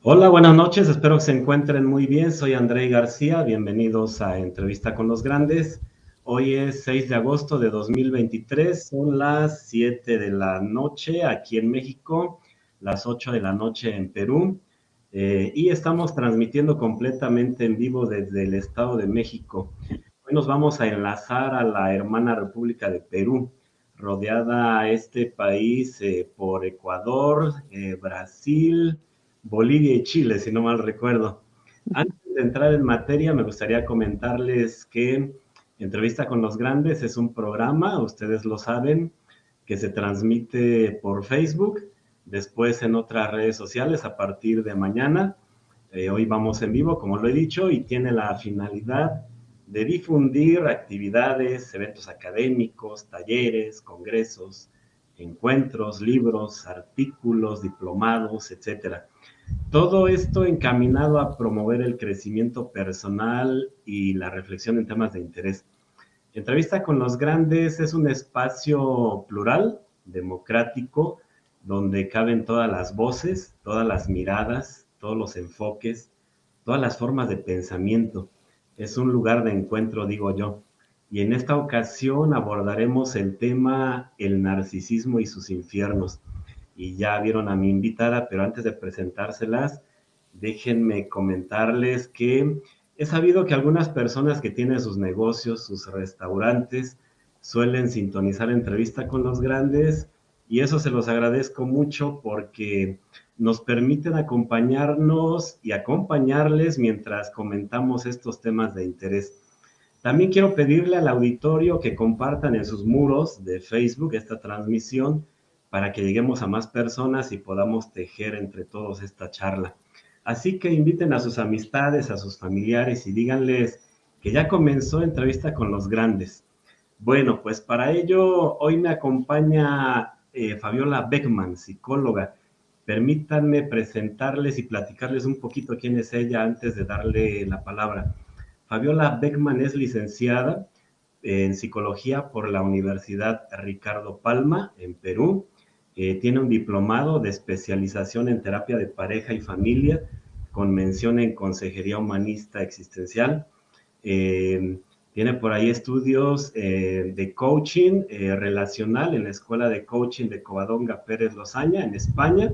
Hola, buenas noches, espero que se encuentren muy bien. Soy Andrei García, bienvenidos a Entrevista con los Grandes. Hoy es 6 de agosto de 2023, son las 7 de la noche aquí en México, las 8 de la noche en Perú, y estamos transmitiendo completamente en vivo desde el Estado de México. Hoy nos vamos a enlazar a la hermana República de Perú, rodeada este país por Ecuador, Brasil, Bolivia y Chile, si no mal recuerdo. Antes de entrar en materia, me gustaría comentarles que Entrevista con los Grandes es un programa, ustedes lo saben, que se transmite por Facebook, después en otras redes sociales a partir de mañana. Hoy vamos en vivo, como lo he dicho, y tiene la finalidad de difundir actividades, eventos académicos, talleres, congresos, encuentros, libros, artículos, diplomados, etcétera. Todo esto encaminado a promover el crecimiento personal y la reflexión en temas de interés. Entrevista con los Grandes es un espacio plural, democrático, donde caben todas las voces, todas las miradas, todos los enfoques, todas las formas de pensamiento. Es un lugar de encuentro, digo yo. Y en esta ocasión abordaremos el tema el narcisismo y sus infiernos. Y ya vieron a mi invitada, pero antes de presentárselas, déjenme comentarles que he sabido que algunas personas que tienen sus negocios, sus restaurantes, suelen sintonizar Entrevista con los Grandes, y eso se los agradezco mucho porque nos permiten acompañarnos y acompañarles mientras comentamos estos temas de interés. También quiero pedirle al auditorio que compartan en sus muros de Facebook esta transmisión para que lleguemos a más personas y podamos tejer entre todos esta charla. Así que inviten a sus amistades, a sus familiares y díganles que ya comenzó Entrevista con los Grandes. Bueno, pues para ello hoy me acompaña Fabiola Beckman, psicóloga. Permítanme presentarles y platicarles un poquito quién es ella antes de darle la palabra. Fabiola Beckman es licenciada en psicología por la Universidad Ricardo Palma en Perú. Tiene un diplomado de especialización en terapia de pareja y familia con mención en consejería humanista existencial. Eh, Tiene por ahí estudios de coaching relacional en la Escuela de Coaching de Covadonga Pérez Lozaña en España,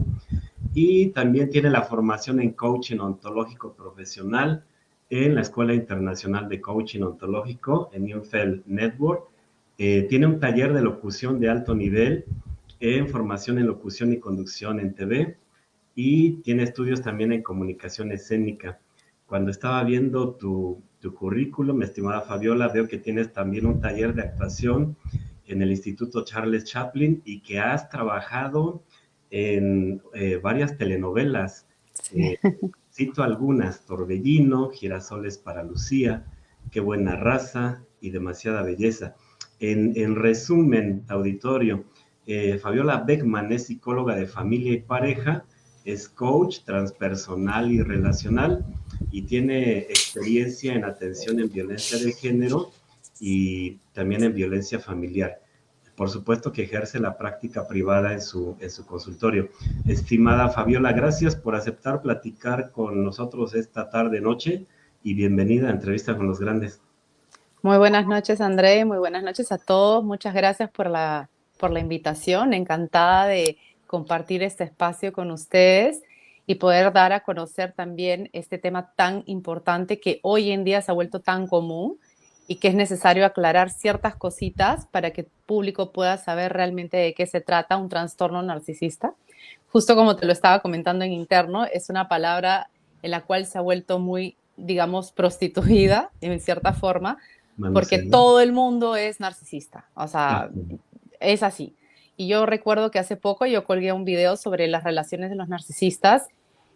y también tiene la formación en coaching ontológico profesional en la Escuela Internacional de Coaching Ontológico en Neufeld Network. Tiene un taller de locución de alto nivel en formación en locución y conducción en TV, y tiene estudios también en comunicación escénica. Cuando estaba viendo tu currículum, mi estimada Fabiola, veo que tienes también un taller de actuación en el Instituto Charles Chaplin y que has trabajado en varias telenovelas. Sí. Eh, Cito algunas: Torbellino, Girasoles para Lucía, Qué buena raza y Demasiada belleza. En resumen, auditorio, Fabiola Beckman es psicóloga de familia y pareja, es coach transpersonal y relacional y tiene experiencia en atención en violencia de género y también en violencia familiar. Por supuesto que ejerce la práctica privada en su consultorio. Estimada Fabiola, gracias por aceptar platicar con nosotros esta tarde noche y bienvenida a Entrevista con los Grandes. Muy buenas noches, André. Muy buenas noches a todos. Muchas gracias por la invitación. Encantada de compartir este espacio con ustedes y poder dar a conocer también este tema tan importante que hoy en día se ha vuelto tan común y que es necesario aclarar ciertas cositas para que el público pueda saber realmente de qué se trata un trastorno narcisista. Justo como te lo estaba comentando en interno, es una palabra en la cual se ha vuelto muy, digamos, prostituida en cierta forma porque Manoseada. todo el mundo es narcisista, o Ah, sea, es así. Y yo recuerdo que hace poco yo colgué un video sobre las relaciones de los narcisistas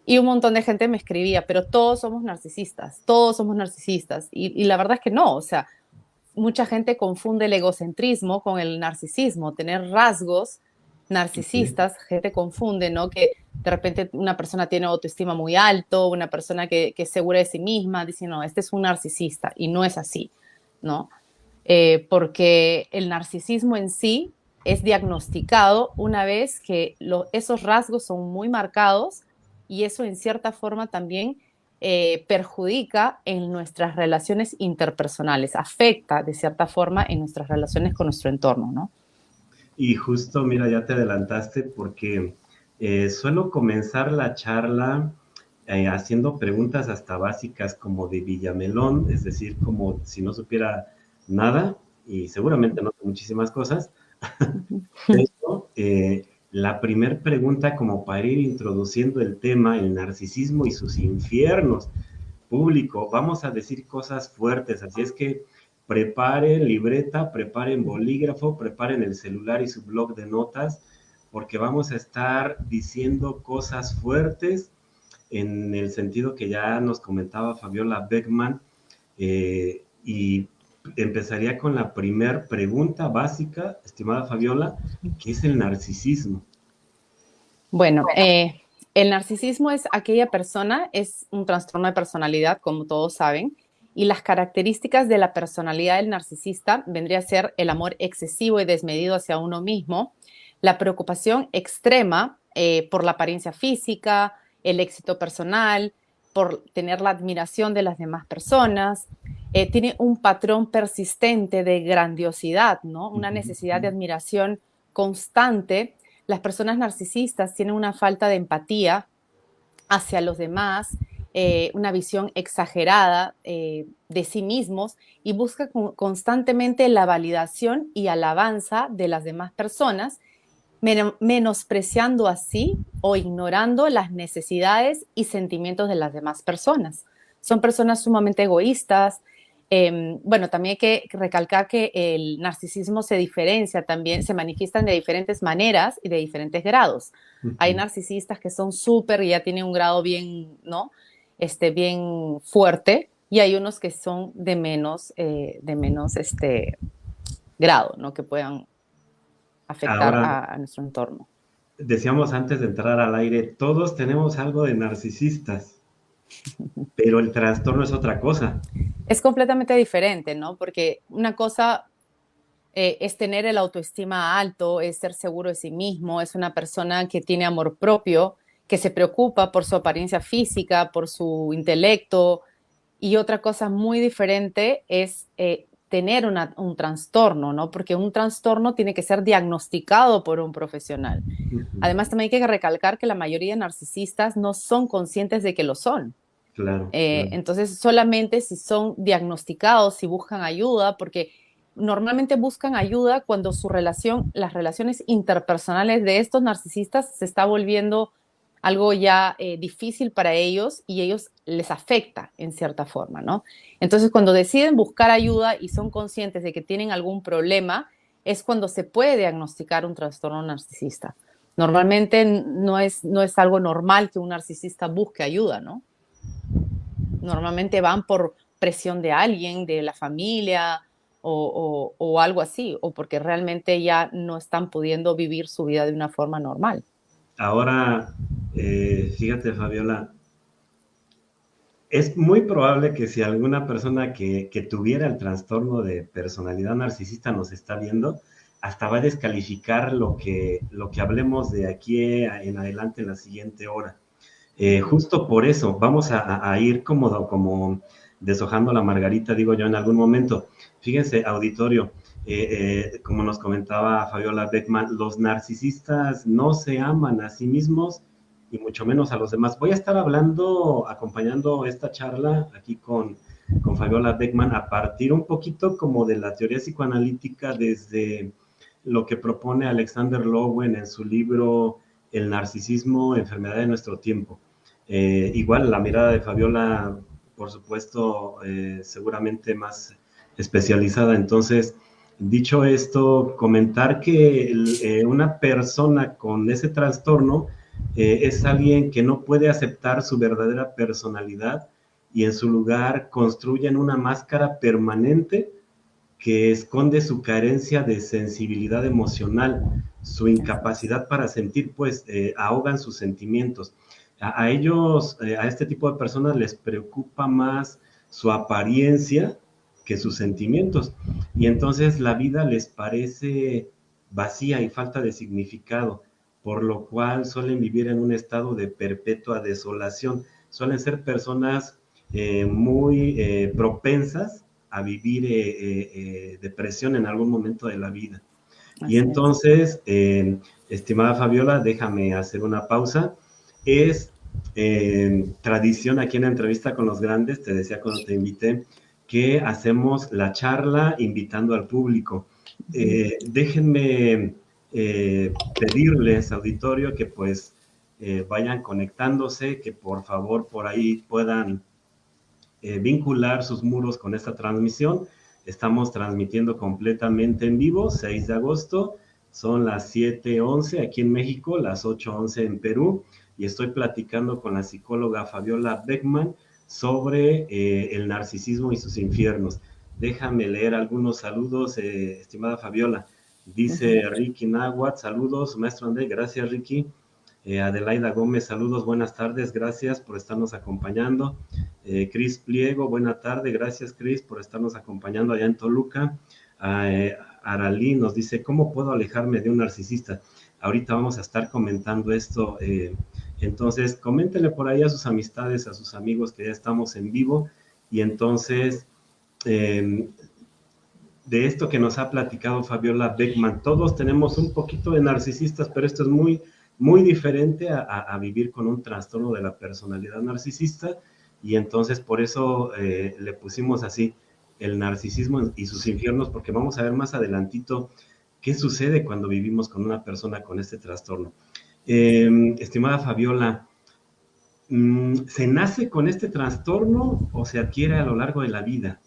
y un montón de gente me escribía, pero todos somos narcisistas. Y la verdad es que no, o sea, mucha gente confunde el egocentrismo con el narcisismo, tener rasgos ok. narcisistas, gente confunde, ¿no? Que de repente una persona tiene autoestima muy alto, una persona que es segura de sí misma, dice, no, este es un narcisista, y no es así, ¿no? Porque el narcisismo en sí es diagnosticado una vez que esos rasgos son muy marcados y eso en cierta forma también perjudica en nuestras relaciones interpersonales, afecta de cierta forma en nuestras relaciones con nuestro entorno, ¿no? Y justo, mira, ya te adelantaste porque suelo comenzar la charla haciendo preguntas hasta básicas como de Villamelón, es decir, como si no supiera nada y seguramente no sé muchísimas cosas. Pero la primer pregunta como para ir introduciendo el tema, el narcisismo y sus infiernos público, vamos a decir cosas fuertes, así es que preparen libreta, preparen bolígrafo, preparen el celular y su blog de notas, porque vamos a estar diciendo cosas fuertes en el sentido que ya nos comentaba Fabiola Beckman, y empezaría con la primer pregunta básica, estimada Fabiola, ¿qué es el narcisismo? Bueno, el narcisismo es aquella persona, es un trastorno de personalidad, como todos saben, y las características de la personalidad del narcisista vendría a ser el amor excesivo y desmedido hacia uno mismo, la preocupación extrema por la apariencia física, el éxito personal, por tener la admiración de las demás personas, tiene un patrón persistente de grandiosidad, ¿no? Una necesidad de admiración constante. Las personas narcisistas tienen una falta de empatía hacia los demás, una visión exagerada de sí mismos y buscan constantemente la validación y alabanza de las demás personas, menospreciando así o ignorando las necesidades y sentimientos de las demás personas. Son personas sumamente egoístas. Bueno, también hay que recalcar que el narcisismo se diferencia también, se manifiestan de diferentes maneras y de diferentes grados. Hay narcisistas que son súper y ya tienen un grado bien, ¿no? Bien fuerte, y hay unos que son de menos grado, ¿no? Que puedan afectar Ahora, a nuestro entorno. decíamos antes de entrar al aire, todos tenemos algo de narcisistas, pero el trastorno es otra cosa. Es completamente diferente, ¿no? Porque una cosa es tener el autoestima alto, es ser seguro de sí mismo, es una persona que tiene amor propio, que se preocupa por su apariencia física, por su intelecto. Y otra cosa muy diferente es tener un trastorno, ¿no? Porque un trastorno tiene que ser diagnosticado por un profesional. Además, también hay que recalcar que la mayoría de narcisistas no son conscientes de que lo son. Claro, claro. Entonces, solamente si son diagnosticados, si buscan ayuda, porque normalmente buscan ayuda cuando su relación, las relaciones interpersonales de estos narcisistas se está volviendo algo ya difícil para ellos y ellos les afecta en cierta forma, ¿no? Entonces, cuando deciden buscar ayuda y son conscientes de que tienen algún problema, es cuando se puede diagnosticar un trastorno narcisista. Normalmente no es algo normal que un narcisista busque ayuda, ¿no? Normalmente van por presión de alguien, de la familia o algo así, o porque realmente ya no están pudiendo vivir su vida de una forma normal. Ahora, fíjate, Fabiola, es muy probable que si alguna persona que tuviera el trastorno de personalidad narcisista nos está viendo, hasta va a descalificar lo que hablemos de aquí en adelante en la siguiente hora. Justo por eso vamos a ir como deshojando la margarita, digo yo, en algún momento. Fíjense, auditorio, como nos comentaba Fabiola Beckman, los narcisistas no se aman a sí mismos y mucho menos a los demás. Voy a estar hablando, acompañando esta charla aquí con Fabiola Beckman a partir un poquito como de la teoría psicoanalítica desde lo que propone Alexander Lowen en su libro El narcisismo, enfermedad de nuestro tiempo. Igual la mirada de Fabiola, por supuesto, seguramente más especializada. Entonces, dicho esto, comentar que una persona con ese trastorno es alguien que no puede aceptar su verdadera personalidad y en su lugar construyen una máscara permanente que esconde su carencia de sensibilidad emocional, su incapacidad para sentir, pues ahogan sus sentimientos. A ellos, a este tipo de personas les preocupa más su apariencia que sus sentimientos. Y entonces la vida les parece vacía y falta de significado. por lo cual suelen vivir en un estado de perpetua desolación. Suelen ser personas muy propensas a vivir depresión en algún momento de la vida. Y Así es. entonces, estimada Fabiola, déjame hacer una pausa. Es tradición aquí en la entrevista con los grandes, te decía cuando te invité, que hacemos la charla invitando al público. Déjenme pedirles, auditorio, que pues vayan conectándose, que por favor por ahí puedan vincular sus muros con esta transmisión. Estamos transmitiendo completamente en vivo, 6 de agosto, son las 7:11 aquí en México, las 8:11 en Perú, y estoy platicando con la psicóloga Fabiola Beckman sobre el narcisismo y sus infiernos. Déjame leer algunos saludos, estimada Fabiola. Dice Ricky Nahuatl, saludos, maestro André, gracias Ricky. Adelaida Gómez, saludos, buenas tardes, gracias por estarnos acompañando. Cris Pliego, buena tarde, gracias Cris por estarnos acompañando allá en Toluca. Aralí nos dice, ¿cómo puedo alejarme de un narcisista? Ahorita vamos a estar comentando esto, entonces coméntenle por ahí a sus amistades, a sus amigos que ya estamos en vivo, y entonces de esto que nos ha platicado Fabiola Beckman, todos tenemos un poquito de narcisistas, pero esto es muy, muy diferente a vivir con un trastorno de la personalidad narcisista, y entonces por eso le pusimos así, el narcisismo y sus infiernos, porque vamos a ver más adelantito qué sucede cuando vivimos con una persona con este trastorno. Estimada Fabiola, ¿se nace con este trastorno o se adquiere a lo largo de la vida?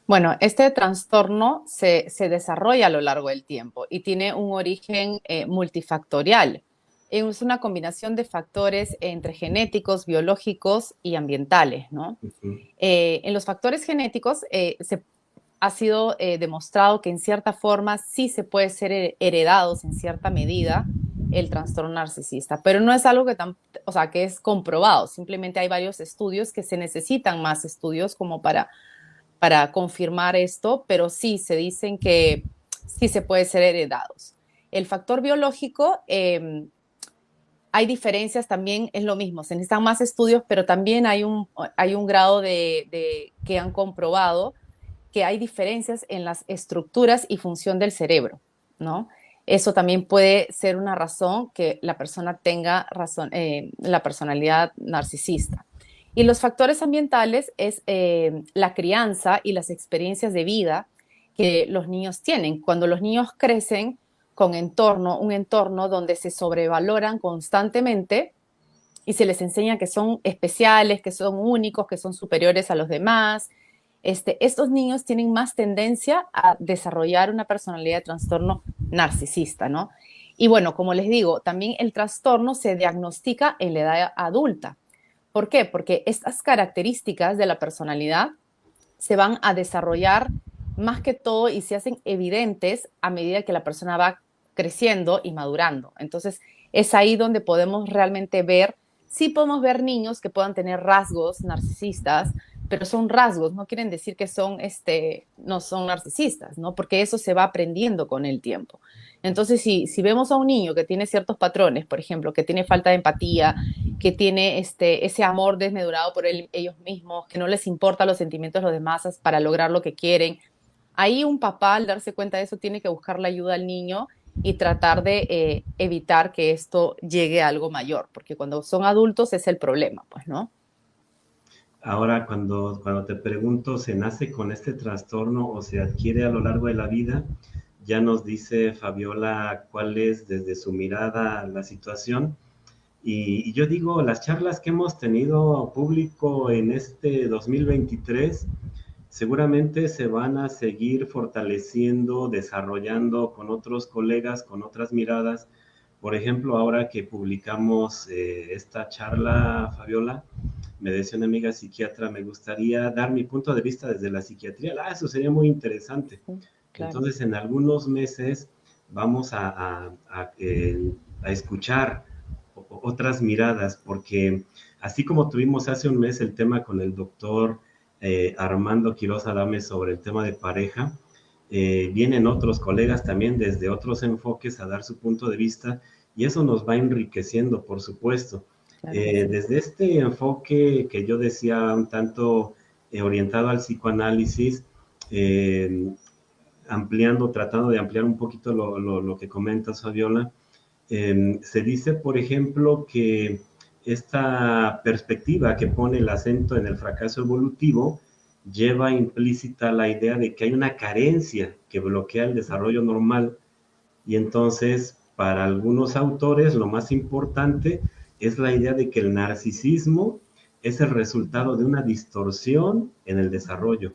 Bueno, este trastorno se desarrolla a lo largo del tiempo y tiene un origen multifactorial. Es una combinación de factores entre genéticos, biológicos y ambientales, ¿no? En los factores genéticos ha sido demostrado que en cierta forma sí se puede ser heredados en cierta medida el trastorno narcisista, pero no es algo o sea, que es comprobado. Simplemente hay varios estudios que se necesitan más estudios como para confirmar esto, pero sí se dicen que sí se puede ser heredados. El factor biológico, hay diferencias también, es lo mismo, se necesitan más estudios, pero también hay un grado que han comprobado que hay diferencias en las estructuras y función del cerebro, ¿no? Eso también puede ser una razón que la persona tenga la personalidad narcisista. Y los factores ambientales es la crianza y las experiencias de vida que los niños tienen. Cuando los niños crecen con un entorno donde se sobrevaloran constantemente y se les enseña que son especiales, que son únicos, que son superiores a los demás, estos niños tienen más tendencia a desarrollar una personalidad de trastorno narcisista, ¿no? Y bueno, como les digo, también el trastorno se diagnostica en la edad adulta. ¿Por qué? Porque estas características de la personalidad se van a desarrollar más que todo y se hacen evidentes a medida que la persona va creciendo y madurando. Entonces, es ahí donde podemos realmente ver, sí podemos ver niños que puedan tener rasgos narcisistas, pero son rasgos, no quieren decir que no son narcisistas, ¿no? Porque eso se va aprendiendo con el tiempo. Entonces, si vemos a un niño que tiene ciertos patrones, por ejemplo, que tiene falta de empatía, que tiene ese amor desmedurado por ellos mismos, que no les importa los sentimientos de los demás para lograr lo que quieren, ahí un papá al darse cuenta de eso tiene que buscar la ayuda al niño y tratar de evitar que esto llegue a algo mayor, porque cuando son adultos es el problema, pues, ¿no? Ahora, cuando te pregunto, ¿se nace con este trastorno o se adquiere a lo largo de la vida? Ya nos dice Fabiola cuál es desde su mirada la situación. Y yo digo, las charlas que hemos tenido público en este 2023 seguramente se van a seguir fortaleciendo, desarrollando con otros colegas, con otras miradas. Por ejemplo, ahora que publicamos esta charla, Fabiola, me decía una amiga psiquiatra, me gustaría dar mi punto de vista desde la psiquiatría. Eso sería muy interesante. Claro. Entonces, en algunos meses vamos a escuchar otras miradas, porque así como tuvimos hace un mes el tema con el doctor Armando Quiroz Adame sobre el tema de pareja, vienen otros colegas también desde otros enfoques a dar su punto de vista, y eso nos va enriqueciendo, por supuesto. Claro que sí. Desde este enfoque que yo decía un tanto orientado al psicoanálisis, eh, tratando de ampliar un poquito lo que comentas, Fabiola, se dice, por ejemplo, que esta perspectiva que pone el acento en el fracaso evolutivo lleva implícita la idea de que hay una carencia que bloquea el desarrollo normal, y entonces para algunos autores lo más importante es la idea de que el narcisismo es el resultado de una distorsión en el desarrollo.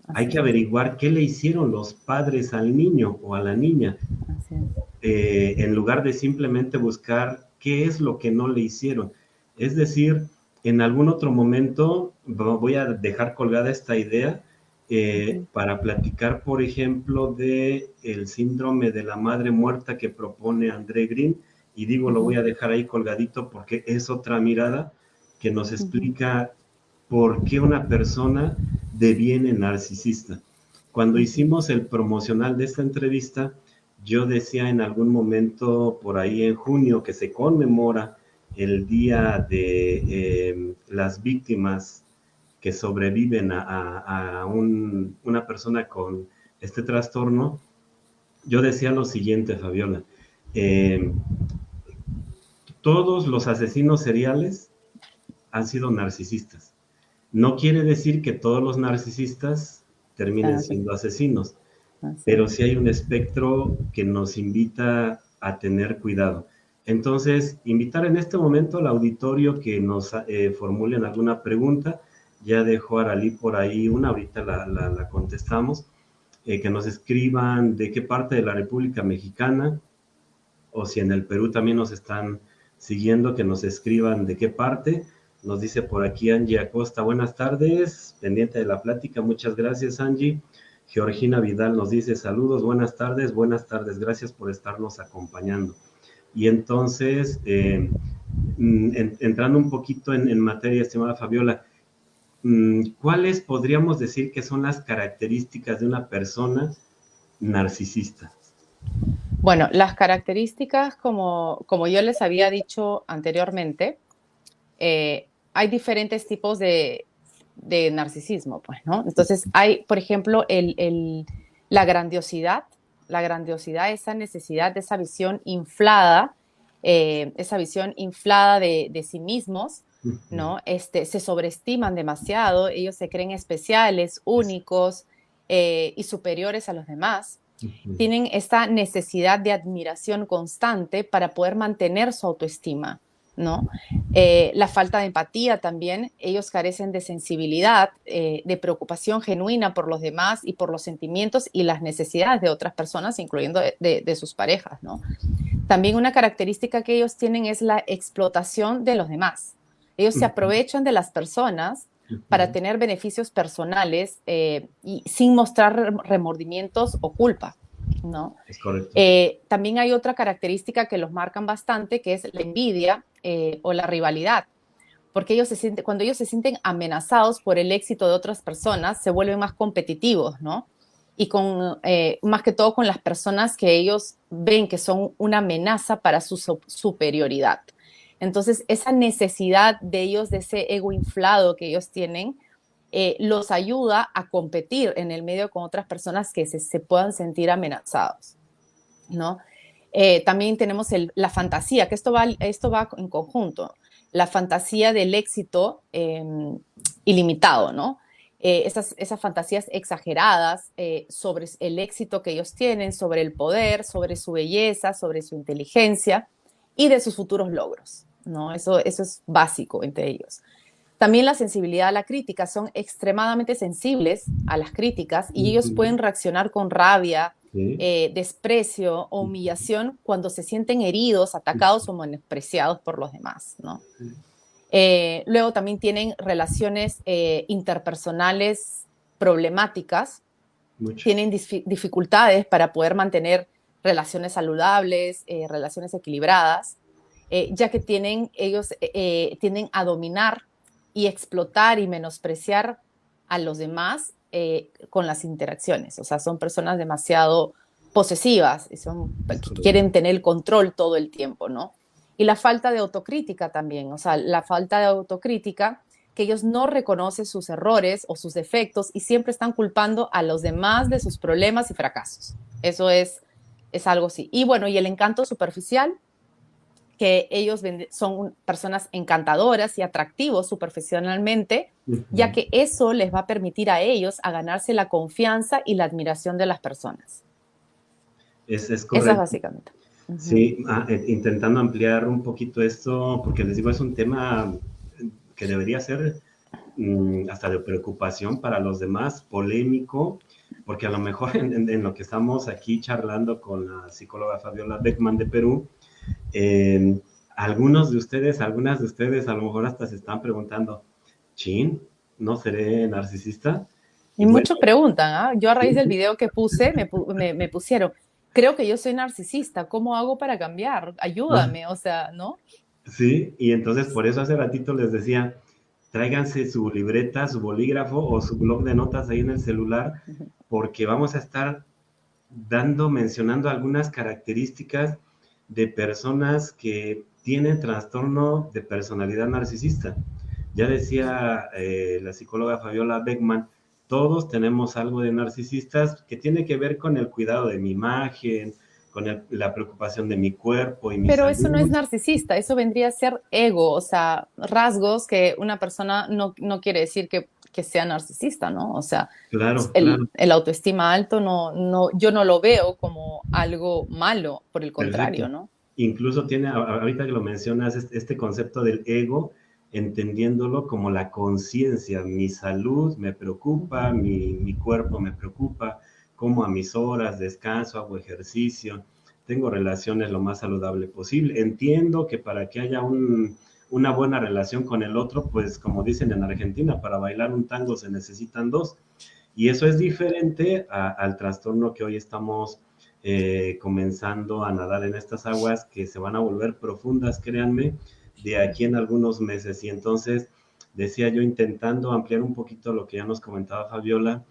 Hay Así que es, averiguar qué le hicieron los padres al niño o a la niña, así es. en lugar de simplemente buscar qué es lo que no le hicieron. Es decir, en algún otro momento voy a dejar colgada esta idea Ujú, para platicar, por ejemplo, de el síndrome de la madre muerta que propone André Green, y digo, lo voy ujú, a dejar ahí colgadito porque es otra mirada que nos ujú, explica por qué una persona deviene narcisista. Cuando ujú. hicimos el promocional de esta entrevista, yo decía en algún momento por ahí en junio que se conmemora el día de las víctimas que sobreviven una persona con este trastorno. Yo decía lo siguiente, Fabiola, eh, todos los asesinos seriales han sido narcisistas. No quiere decir que todos los narcisistas terminen Claro que siendo sí, asesinos, así pero es. sí hay un espectro que nos invita a tener cuidado. Entonces, invitar en este momento al auditorio que nos formulen alguna pregunta. Ya dejó Aralí por ahí una, ahorita la contestamos. Que nos escriban de qué parte de la República Mexicana, o si en el Perú también nos están siguiendo, que nos escriban de qué parte. Nos dice por aquí Angie Acosta, buenas tardes, pendiente de la plática, muchas gracias Angie. Georgina Vidal nos dice saludos, buenas tardes, gracias por estarnos acompañando. Y entonces, entrando un poquito en materia, estimada Fabiola, ¿cuáles podríamos decir que son las características de una persona narcisista? Bueno, las características, como yo les había dicho anteriormente, hay diferentes tipos de narcisismo, pues, ¿no? Entonces, hay, por ejemplo, la grandiosidad, esa necesidad de esa visión inflada de sí mismos, ¿no? Se sobreestiman demasiado, ellos se creen especiales, únicos y superiores a los demás. Tienen esta necesidad de admiración constante para poder mantener su autoestima, ¿no? La falta de empatía también, ellos carecen de sensibilidad, de preocupación genuina por los demás y por los sentimientos y las necesidades de otras personas, incluyendo de sus parejas, ¿no? También una característica que ellos tienen es la explotación de los demás. Ellos se aprovechan de las personas para tener beneficios personales y sin mostrar remordimientos o culpa, ¿no? Es correcto. También hay otra característica que los marcan bastante, que es la envidia o la rivalidad, porque cuando ellos se sienten amenazados por el éxito de otras personas, se vuelven más competitivos, ¿no? Y más que todo con las personas que ellos ven que son una amenaza para su superioridad. Entonces, esa necesidad de ellos, de ese ego inflado que ellos tienen, los ayuda a competir en el medio con otras personas que se puedan sentir amenazados, ¿no? También tenemos la fantasía, que esto va en conjunto, la fantasía del éxito ilimitado, ¿no? Esas fantasías exageradas sobre el éxito que ellos tienen, sobre el poder, sobre su belleza, sobre su inteligencia y de sus futuros logros, ¿no? Eso es básico entre ellos. También la sensibilidad a la crítica, son extremadamente sensibles a las críticas y ellos pueden reaccionar con rabia, Sí. desprecio o humillación cuando se sienten heridos, atacados o menospreciados por los demás, ¿no? Luego también tienen relaciones interpersonales problemáticas, Mucho. tienen dificultades para poder mantener relaciones saludables, relaciones equilibradas, ya que ellos tienden a dominar y explotar y menospreciar a los demás con las interacciones. O sea, son personas demasiado posesivas, quieren tener el control todo el tiempo, ¿no? Y la falta de autocrítica también, o sea, la falta de autocrítica, que ellos no reconocen sus errores o sus defectos y siempre están culpando a los demás de sus problemas y fracasos. Eso es algo así. Y bueno, y el encanto superficial, que ellos son personas encantadoras y atractivos superficialmente, ya que eso les va a permitir a ellos a ganarse la confianza y la admiración de las personas. Es Esa es correcto. básicamente. Sí, intentando ampliar un poquito esto, porque les digo, es un tema que debería ser hasta de preocupación para los demás, polémico, porque a lo mejor en lo que estamos aquí charlando con la psicóloga Fabiola Beckman de Perú, eh, algunas de ustedes a lo mejor hasta se están preguntando, ¿chin? ¿No seré narcisista? Y Y bueno, muchos preguntan, ¿ah? Yo a raíz sí, del video que puse, me pusieron, creo que yo soy narcisista, ¿cómo hago para cambiar? ah, Ayúdame, o sea, ¿no? sí, y entonces por eso hace ratito les decía, tráiganse su libreta, su bolígrafo o su blog de notas ahí en el celular, porque vamos a estar mencionando algunas características de personas que tienen trastorno de personalidad narcisista. Ya decía la psicóloga Fabiola Beckman, todos tenemos algo de narcisistas que tiene que ver con el cuidado de mi imagen, con la preocupación de mi cuerpo y mi Pero eso no es salud. narcisista, eso vendría a ser ego, o sea, rasgos que una persona no quiere decir que sea narcisista, ¿no? O sea, Claro, claro, el autoestima alto yo no lo veo como algo malo, por el contrario, perfecto. ¿no? Incluso tiene, ahorita que lo mencionas, este concepto del ego, entendiéndolo como la conciencia. Mi salud me preocupa, mi cuerpo me preocupa, como a mis horas, descanso, hago ejercicio, tengo relaciones lo más saludable posible. Entiendo que para que haya una buena relación con el otro, pues como dicen en Argentina, para bailar un tango se necesitan dos. Y eso es diferente al trastorno que hoy estamos comenzando a nadar en estas aguas que se van a volver profundas, créanme, de aquí en algunos meses. Y entonces, decía yo, intentando ampliar un poquito lo que ya nos comentaba Fabiola,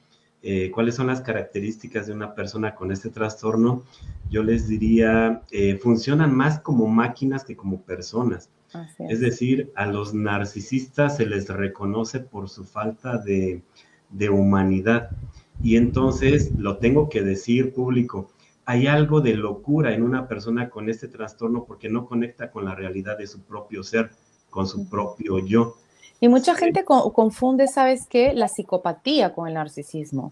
cuáles son las características de una persona con este trastorno, yo les diría, funcionan más como máquinas que como personas. Así Es es. decir, a los narcisistas se les reconoce por su falta de humanidad. Y entonces, lo tengo que decir público, hay algo de locura en una persona con este trastorno porque no conecta con la realidad de su propio ser, con su propio yo. Y mucha gente confunde, ¿sabes qué? La psicopatía con el narcisismo.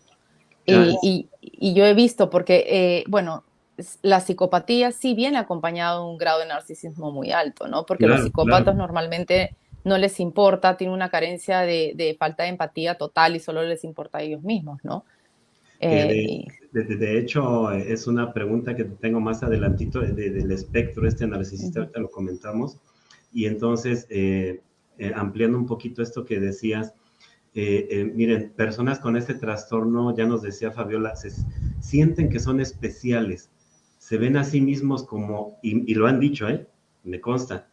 Ah, Y yo he visto, porque, bueno, la psicopatía sí viene acompañado de un grado de narcisismo muy alto, ¿no? Porque los claro, claro. psicópatas normalmente no les importa, tienen una carencia de falta de empatía total y solo les importa a ellos mismos, ¿no? Que Eh, y, de hecho es una pregunta que tengo más adelantito del espectro este narcisista, uh-huh, ahorita lo comentamos. Y entonces, ampliando un poquito esto que decías, miren, personas con este trastorno, ya nos decía Fabiola, se sienten que son especiales, se ven a sí mismos como, y lo han dicho, me consta,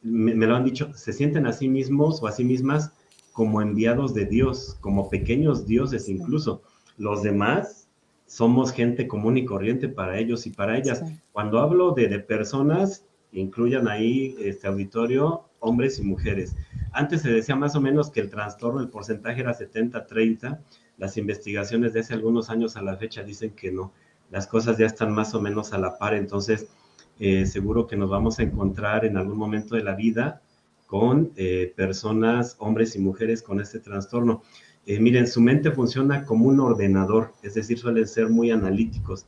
me lo han dicho, se sienten a sí mismos o a sí mismas como enviados de Dios, como pequeños dioses sí, incluso. Los demás somos gente común y corriente para ellos y para ellas. sí. Cuando hablo de personas, incluyan ahí este auditorio, hombres y mujeres. Antes se decía más o menos que el trastorno, el porcentaje era 70-30. Las investigaciones de hace algunos años a la fecha dicen que no. Las cosas ya están más o menos a la par. Entonces, seguro que nos vamos a encontrar en algún momento de la vida con personas, hombres y mujeres con este trastorno. Miren, su mente funciona como un ordenador, es decir, suelen ser muy analíticos.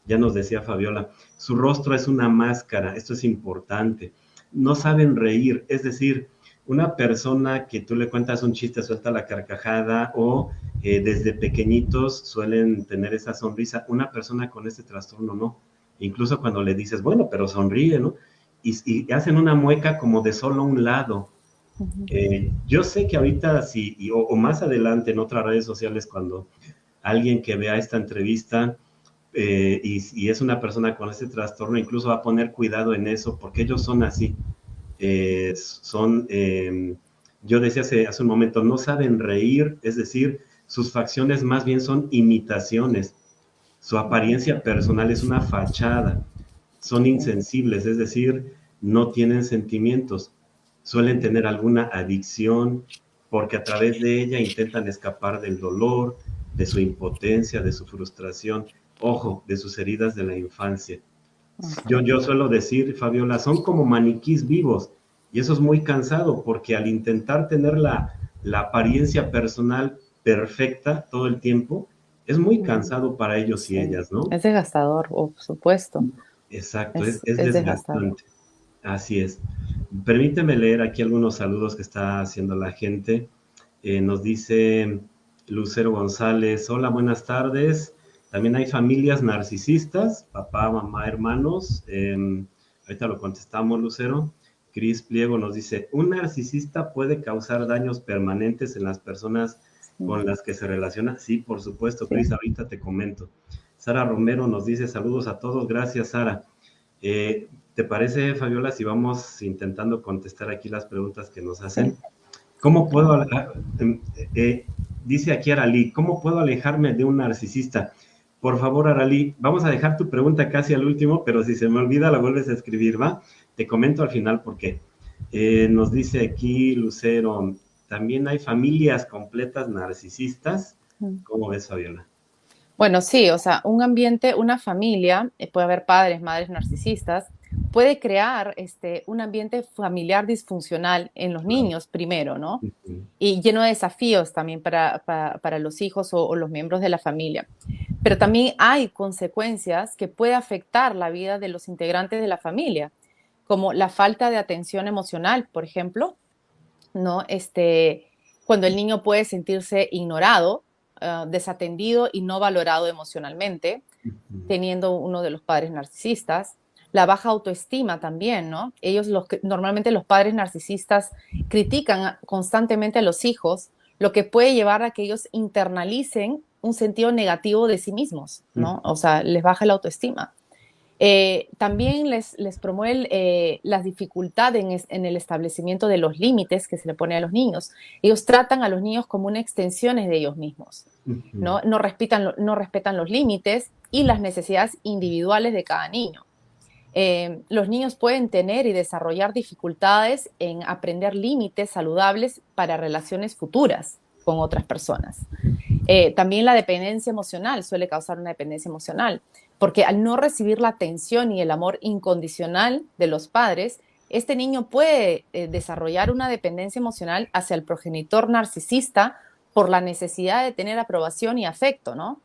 Ya nos decía Fabiola, su rostro es una máscara, esto es importante. No saben reír, es decir, una persona que tú le cuentas un chiste suelta la carcajada o desde pequeñitos suelen tener esa sonrisa. Una persona con este trastorno no. Incluso cuando le dices, bueno, pero sonríe, ¿no? Y hacen una mueca como de solo un lado. Uh-huh. Yo sé que ahorita, sí, o más adelante en otras redes sociales, cuando alguien que vea esta entrevista y es una persona con ese trastorno, incluso va a poner cuidado en eso, porque ellos son así. Son, yo decía hace un momento, no saben reír, es decir, sus facciones más bien son imitaciones. Su apariencia personal es una fachada. Son insensibles, es decir, no tienen sentimientos. Suelen tener alguna adicción porque a través de ella intentan escapar del dolor, de su impotencia, de su frustración, ojo, de sus heridas de la infancia. Yo suelo decir, Fabiola, son como maniquís vivos y eso es muy cansado porque al intentar tener la apariencia personal perfecta todo el tiempo, es muy cansado para ellos y Sí, ellas, ¿no? es desgastador, por supuesto, Exacto, es es desgastador. desgastante. Así es. Permíteme leer aquí algunos saludos que está haciendo la gente. Nos dice Lucero González, hola, buenas tardes. También hay familias narcisistas, papá, mamá, hermanos. Ahorita lo contestamos, Lucero. Cris Pliego nos dice, un narcisista puede causar daños permanentes en las personas Sí, con las que se relaciona. Sí, por supuesto, sí. Cris, ahorita te comento. Sara Romero nos dice, saludos a todos. Gracias, Sara. ¿Te parece, Fabiola, si vamos intentando contestar aquí las preguntas que nos Sí, hacen? ¿Cómo puedo, claro. dice aquí Aralí, ¿cómo puedo alejarme de un narcisista? Por favor, Aralí, vamos a dejar tu pregunta casi al último, pero si se me olvida la vuelves a escribir, ¿va? Te comento al final por qué. Nos dice aquí Lucero, también hay familias completas narcisistas. Mm. ¿Cómo ves, Fabiola? Bueno, sí, o sea, un ambiente, una familia, puede haber padres, madres narcisistas, puede crear un ambiente familiar disfuncional en los Claro. niños primero, ¿no? Ujú. Y lleno de desafíos también para los hijos o los miembros de la familia. Pero también hay consecuencias que puede afectar la vida de los integrantes de la familia, como la falta de atención emocional, por ejemplo, ¿no? Cuando el niño puede sentirse ignorado, desatendido y no valorado emocionalmente, Ujú. teniendo uno de los padres narcisistas. La baja autoestima también, ¿no? Normalmente los padres narcisistas critican constantemente a los hijos, lo que puede llevar a que ellos internalicen un sentido negativo de sí mismos, ¿no? O sea, les baja la autoestima. También les promueve las dificultades en el establecimiento de los límites que se le pone a los niños. Ellos tratan a los niños como una extensión de ellos mismos, Ujú. ¿no? No respetan los límites y las necesidades individuales de cada niño. Los niños pueden tener y desarrollar dificultades en aprender límites saludables para relaciones futuras con otras personas. También la dependencia emocional suele causar una dependencia emocional, porque al no recibir la atención y el amor incondicional de los padres, este niño puede desarrollar una dependencia emocional hacia el progenitor narcisista por la necesidad de tener aprobación y afecto, ¿no?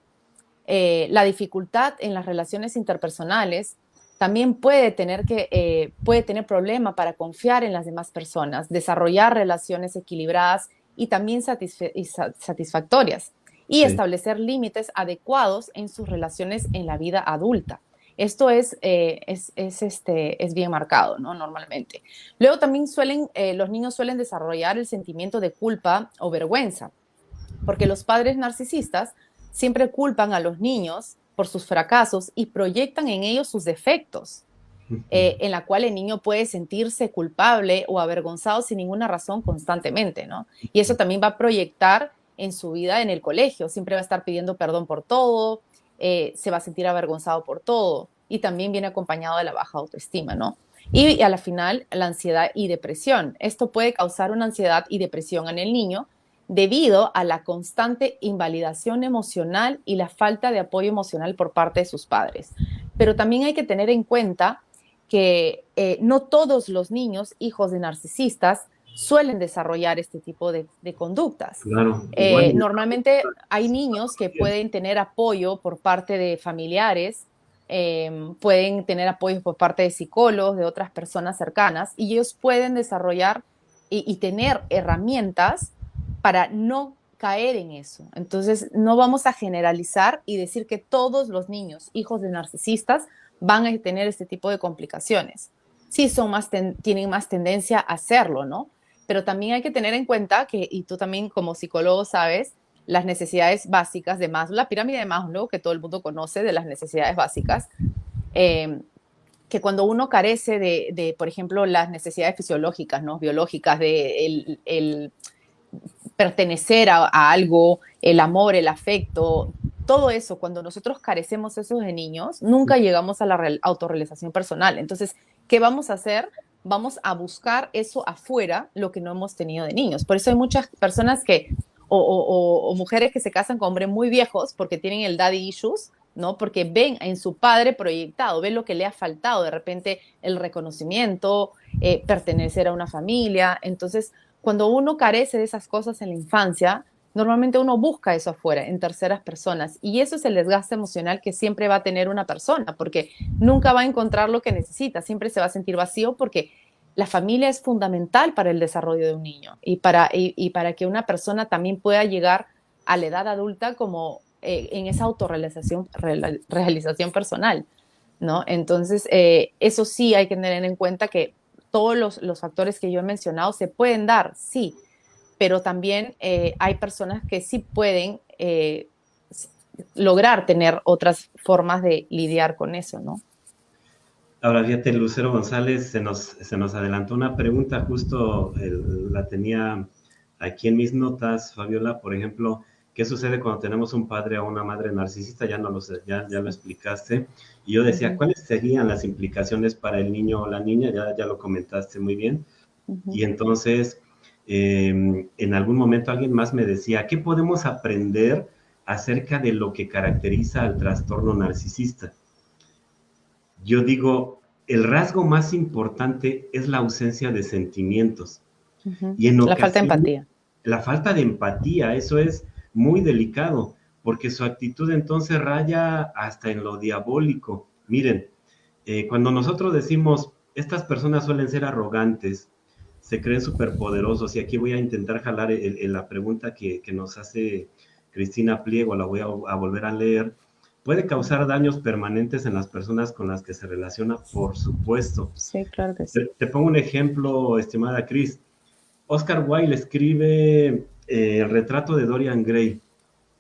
La dificultad en las relaciones interpersonales también puede tener problema para confiar en las demás personas, desarrollar relaciones equilibradas y también satisfactorias y Sí, establecer límites adecuados en sus relaciones en la vida adulta. Esto es bien marcado, ¿no? Normalmente. Luego también los niños suelen desarrollar el sentimiento de culpa o vergüenza, porque los padres narcisistas siempre culpan a los niños por sus fracasos y proyectan en ellos sus defectos, ujú. en la cual el niño puede sentirse culpable o avergonzado sin ninguna razón constantemente, ¿no? Y eso también va a proyectar en su vida en el colegio, siempre va a estar pidiendo perdón por todo, se va a sentir avergonzado por todo y también viene acompañado de la baja autoestima, ¿no? Y a la final, la ansiedad y depresión. Esto puede causar una ansiedad y depresión en el niño debido a la constante invalidación emocional y la falta de apoyo emocional por parte de sus padres. Pero también hay que tener en cuenta que no todos los niños, hijos de narcisistas, suelen desarrollar este tipo de conductas. Claro, igual. Normalmente hay niños que pueden tener apoyo por parte de familiares, pueden tener apoyo por parte de psicólogos, de otras personas cercanas, y ellos pueden desarrollar y tener herramientas para no caer en eso. Entonces, no vamos a generalizar y decir que todos los niños, hijos de narcisistas, van a tener este tipo de complicaciones. Sí, tienen más tendencia a hacerlo, ¿no? Pero también hay que tener en cuenta que, y tú también como psicólogo sabes, las necesidades básicas de Maslow, la pirámide de Maslow, que todo el mundo conoce de las necesidades básicas, eh, que cuando uno carece por ejemplo, las necesidades fisiológicas, ¿no? Biológicas, de el pertenecer a algo, el amor, el afecto, todo eso, cuando nosotros carecemos eso de niños, nunca llegamos a la autorrealización personal. Entonces, ¿qué vamos a hacer? Vamos a buscar eso afuera, lo que no hemos tenido de niños. Por eso hay muchas personas que, o mujeres que se casan con hombres muy viejos porque tienen el daddy issues, ¿no? Porque ven en su padre proyectado, ven lo que le ha faltado, de repente el reconocimiento, pertenecer a una familia. Entonces, cuando uno carece de esas cosas en la infancia, normalmente uno busca eso afuera, en terceras personas, y eso es el desgaste emocional que siempre va a tener una persona, porque nunca va a encontrar lo que necesita, siempre se va a sentir vacío porque la familia es fundamental para el desarrollo de un niño y para que una persona también pueda llegar a la edad adulta como en esa realización personal, ¿no? Entonces, eso sí hay que tener en cuenta que todos los factores que yo he mencionado se pueden dar, sí, pero también hay personas que sí pueden lograr tener otras formas de lidiar con eso, ¿no? Ahora, fíjate, Lucero González, se nos adelantó una pregunta, justo la tenía aquí en mis notas, Fabiola, por ejemplo, ¿qué sucede cuando tenemos un padre o una madre narcisista? Ya no lo sé, ya lo explicaste. Y yo Uh decía, -huh, ¿cuáles serían las implicaciones para el niño o la niña? Ya lo comentaste muy bien. uh -huh. Y entonces, en algún momento alguien más me decía, ¿qué podemos aprender acerca de lo que caracteriza al trastorno narcisista? Yo digo, el rasgo más importante es la ausencia de sentimientos. Uh -huh. Y en La falta de ocasiones, empatía. la falta de empatía, eso es muy delicado, porque su actitud entonces raya hasta en lo diabólico. Miren, cuando nosotros decimos, estas personas suelen ser arrogantes, se creen superpoderosos, y aquí voy a intentar jalar la pregunta que nos hace Cristina Pliego, la voy a volver a leer. ¿Puede causar daños permanentes en las personas con las que se relaciona? Por supuesto. Sí, claro que sí. Te pongo un ejemplo, estimada Cris. Oscar Wilde escribe el retrato de Dorian Gray,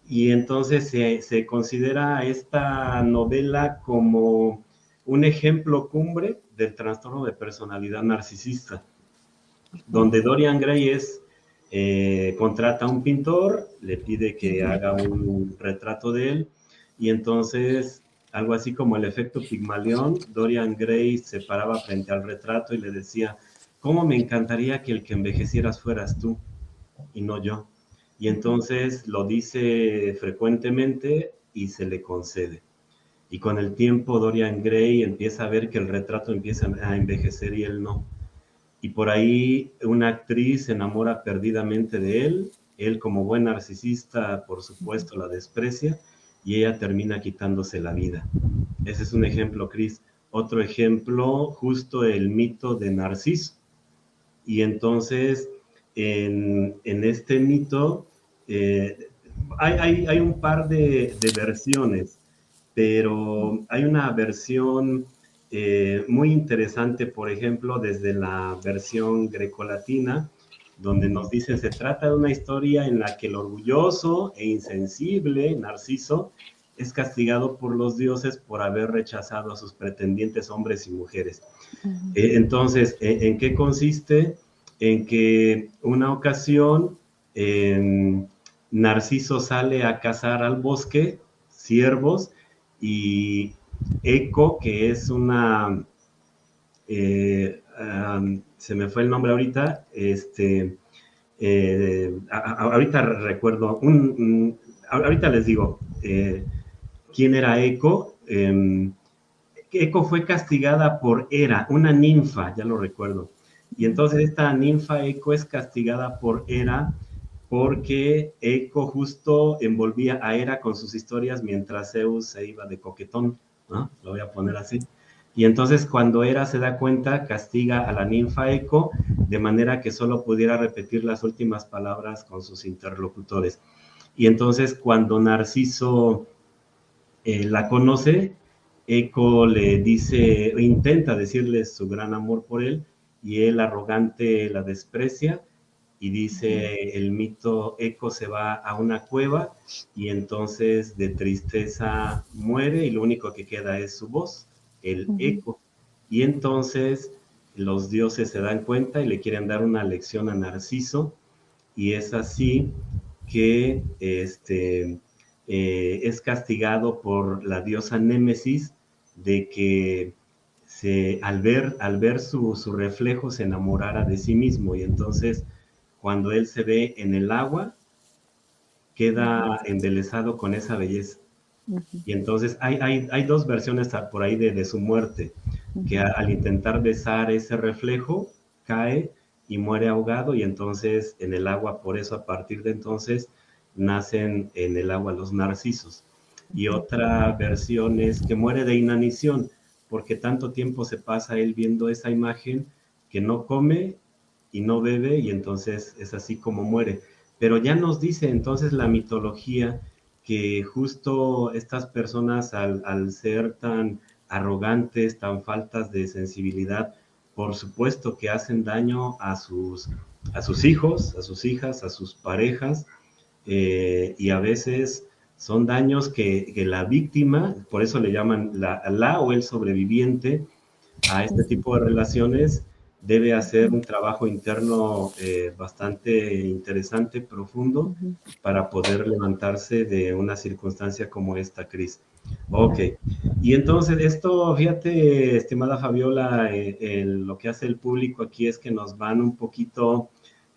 y entonces se considera esta novela como un ejemplo cumbre del trastorno de personalidad narcisista, donde Dorian Gray contrata a un pintor, le pide Uh que -huh. haga un retrato de él, y entonces, algo así como el efecto Pigmalión, Dorian Gray se paraba frente al retrato y le decía, ¿cómo me encantaría que el que envejecieras fueras tú y no yo? Y entonces lo dice frecuentemente y se le concede. Y con el tiempo Dorian Gray empieza a ver que el retrato empieza a envejecer y él no. Y por ahí una actriz se enamora perdidamente de él como buen narcisista, por supuesto, la desprecia, y ella termina quitándose la vida. Ese es un ejemplo, Cris. Otro ejemplo, justo el mito de Narciso. Y entonces, en este mito, eh, hay un par de versiones, pero hay una versión muy interesante, por ejemplo, desde la versión grecolatina, donde nos dice, se trata de una historia en la que el orgulloso e insensible Narciso es castigado por los dioses por haber rechazado a sus pretendientes hombres y mujeres. Uh -huh. Entonces, ¿en qué consiste? En que una ocasión Narciso sale a cazar al bosque ciervos, y Eco, que es una, se me fue el nombre ahorita, ahorita recuerdo, ahorita les digo quién era Eco. Eco fue castigada por Hera, una ninfa, ya lo recuerdo. Y entonces esta ninfa Eco es castigada por Hera porque Eco justo envolvía a Hera con sus historias mientras Zeus se iba de coquetón, ¿no? Lo voy a poner así. Y entonces cuando Hera se da cuenta, castiga a la ninfa Eco de manera que solo pudiera repetir las últimas palabras con sus interlocutores. Y entonces cuando Narciso la conoce, Eco le dice, intenta decirle su gran amor por él, y él arrogante la desprecia, y dice el mito, Eco se va a una cueva y entonces de tristeza muere, y lo único que queda es su voz, el Uh -huh. eco. Y entonces los dioses se dan cuenta y le quieren dar una lección a Narciso, y es así que es castigado por la diosa Némesis de que al ver su reflejo se enamorara de sí mismo, y entonces cuando él se ve en el agua, queda embelesado con esa belleza. Y entonces hay dos versiones por ahí de su muerte, que al intentar besar ese reflejo, cae y muere ahogado, y entonces en el agua, por eso a partir de entonces nacen en el agua los narcisos. Y otra versión es que muere de inanición, porque tanto tiempo se pasa él viendo esa imagen que no come y no bebe, y entonces es así como muere. Pero ya nos dice entonces la mitología que justo estas personas al ser tan arrogantes, tan faltas de sensibilidad, por supuesto que hacen daño a sus hijos, a sus hijas, a sus parejas, y a veces son daños que la víctima, por eso le llaman la o el sobreviviente a este tipo de relaciones, debe hacer un trabajo interno bastante interesante, profundo, para poder levantarse de una circunstancia como esta, Cris. Ok, y entonces esto, fíjate, estimada Fabiola, lo que hace el público aquí es que nos van un poquito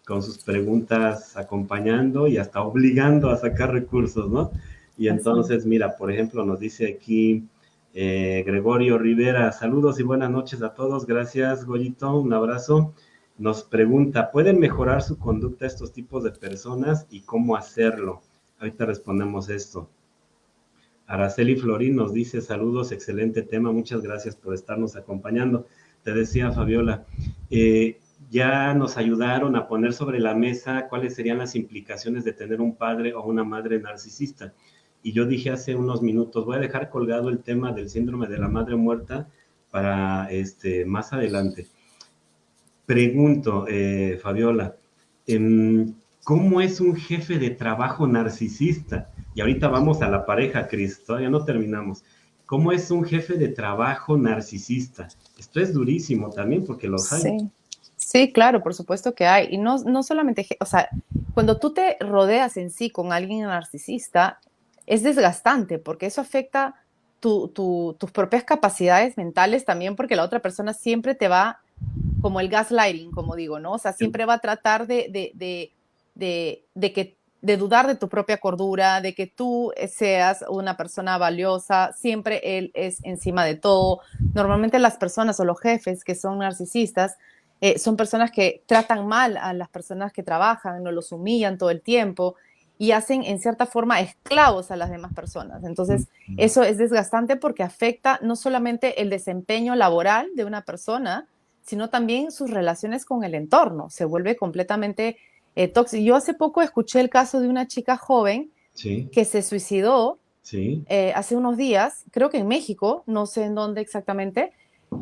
con sus preguntas acompañando y hasta obligando a sacar recursos, ¿no? Y entonces, mira, por ejemplo, nos dice aquí Gregorio Rivera, saludos y buenas noches a todos. Gracias, Goyito, un abrazo. Nos pregunta, ¿pueden mejorar su conducta estos tipos de personas y cómo hacerlo? Ahorita respondemos esto. Araceli Florín nos dice, saludos, excelente tema, muchas gracias por estarnos acompañando. Te decía, Fabiola, ya nos ayudaron a poner sobre la mesa cuáles serían las implicaciones de tener un padre o una madre narcisista. Y yo dije hace unos minutos, voy a dejar colgado el tema del síndrome de la madre muerta para más adelante. Pregunto, Fabiola, ¿cómo es un jefe de trabajo narcisista? Y ahorita vamos a la pareja, Cris, todavía no terminamos. ¿Cómo es un jefe de trabajo narcisista? Esto es durísimo también porque los hay. Sí, sí, claro, por supuesto que hay. Y no solamente, o sea, cuando tú te rodeas en sí con alguien narcisista, es desgastante porque eso afecta tus propias capacidades mentales también, porque la otra persona siempre te va, como el gaslighting, como digo, ¿no? O sea, siempre va a tratar de dudar de tu propia cordura, de que tú seas una persona valiosa, siempre él es encima de todo. Normalmente las personas o los jefes que son narcisistas son personas que tratan mal a las personas que trabajan, no los humillan todo el tiempo y hacen en cierta forma esclavos a las demás personas. Entonces, eso es desgastante porque afecta no solamente el desempeño laboral de una persona, sino también sus relaciones con el entorno. Se vuelve completamente tóxico. Yo hace poco escuché el caso de una chica joven que se suicidó hace unos días, creo que en México, no sé en dónde exactamente,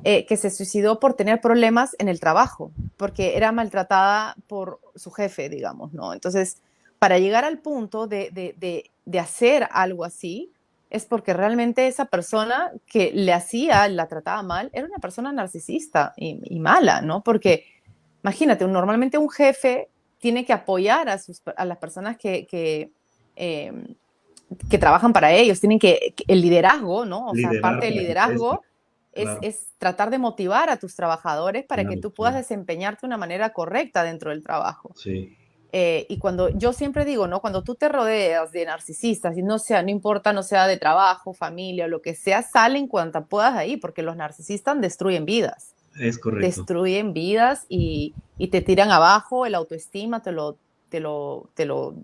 que se suicidó por tener problemas en el trabajo, porque era maltratada por su jefe, digamos, ¿no? Entonces, para llegar al punto de hacer algo así, es porque realmente esa persona que le hacía, la trataba mal, era una persona narcisista y mala, ¿no? Porque imagínate, normalmente un jefe tiene que apoyar a las personas que trabajan para ellos, tienen el liderazgo, ¿no? O sea, Liderar parte del para que crezca, liderazgo claro. es tratar de motivar a tus trabajadores para Claro, que tú puedas claro. desempeñarte de una manera correcta dentro del trabajo. Sí. Y cuando yo siempre digo, ¿no? Cuando tú te rodeas de narcisistas, y no importa, no sea de trabajo, familia, lo que sea, sal en cuanto puedas ahí, porque los narcisistas Es correcto. destruyen vidas y te tiran abajo, el autoestima te lo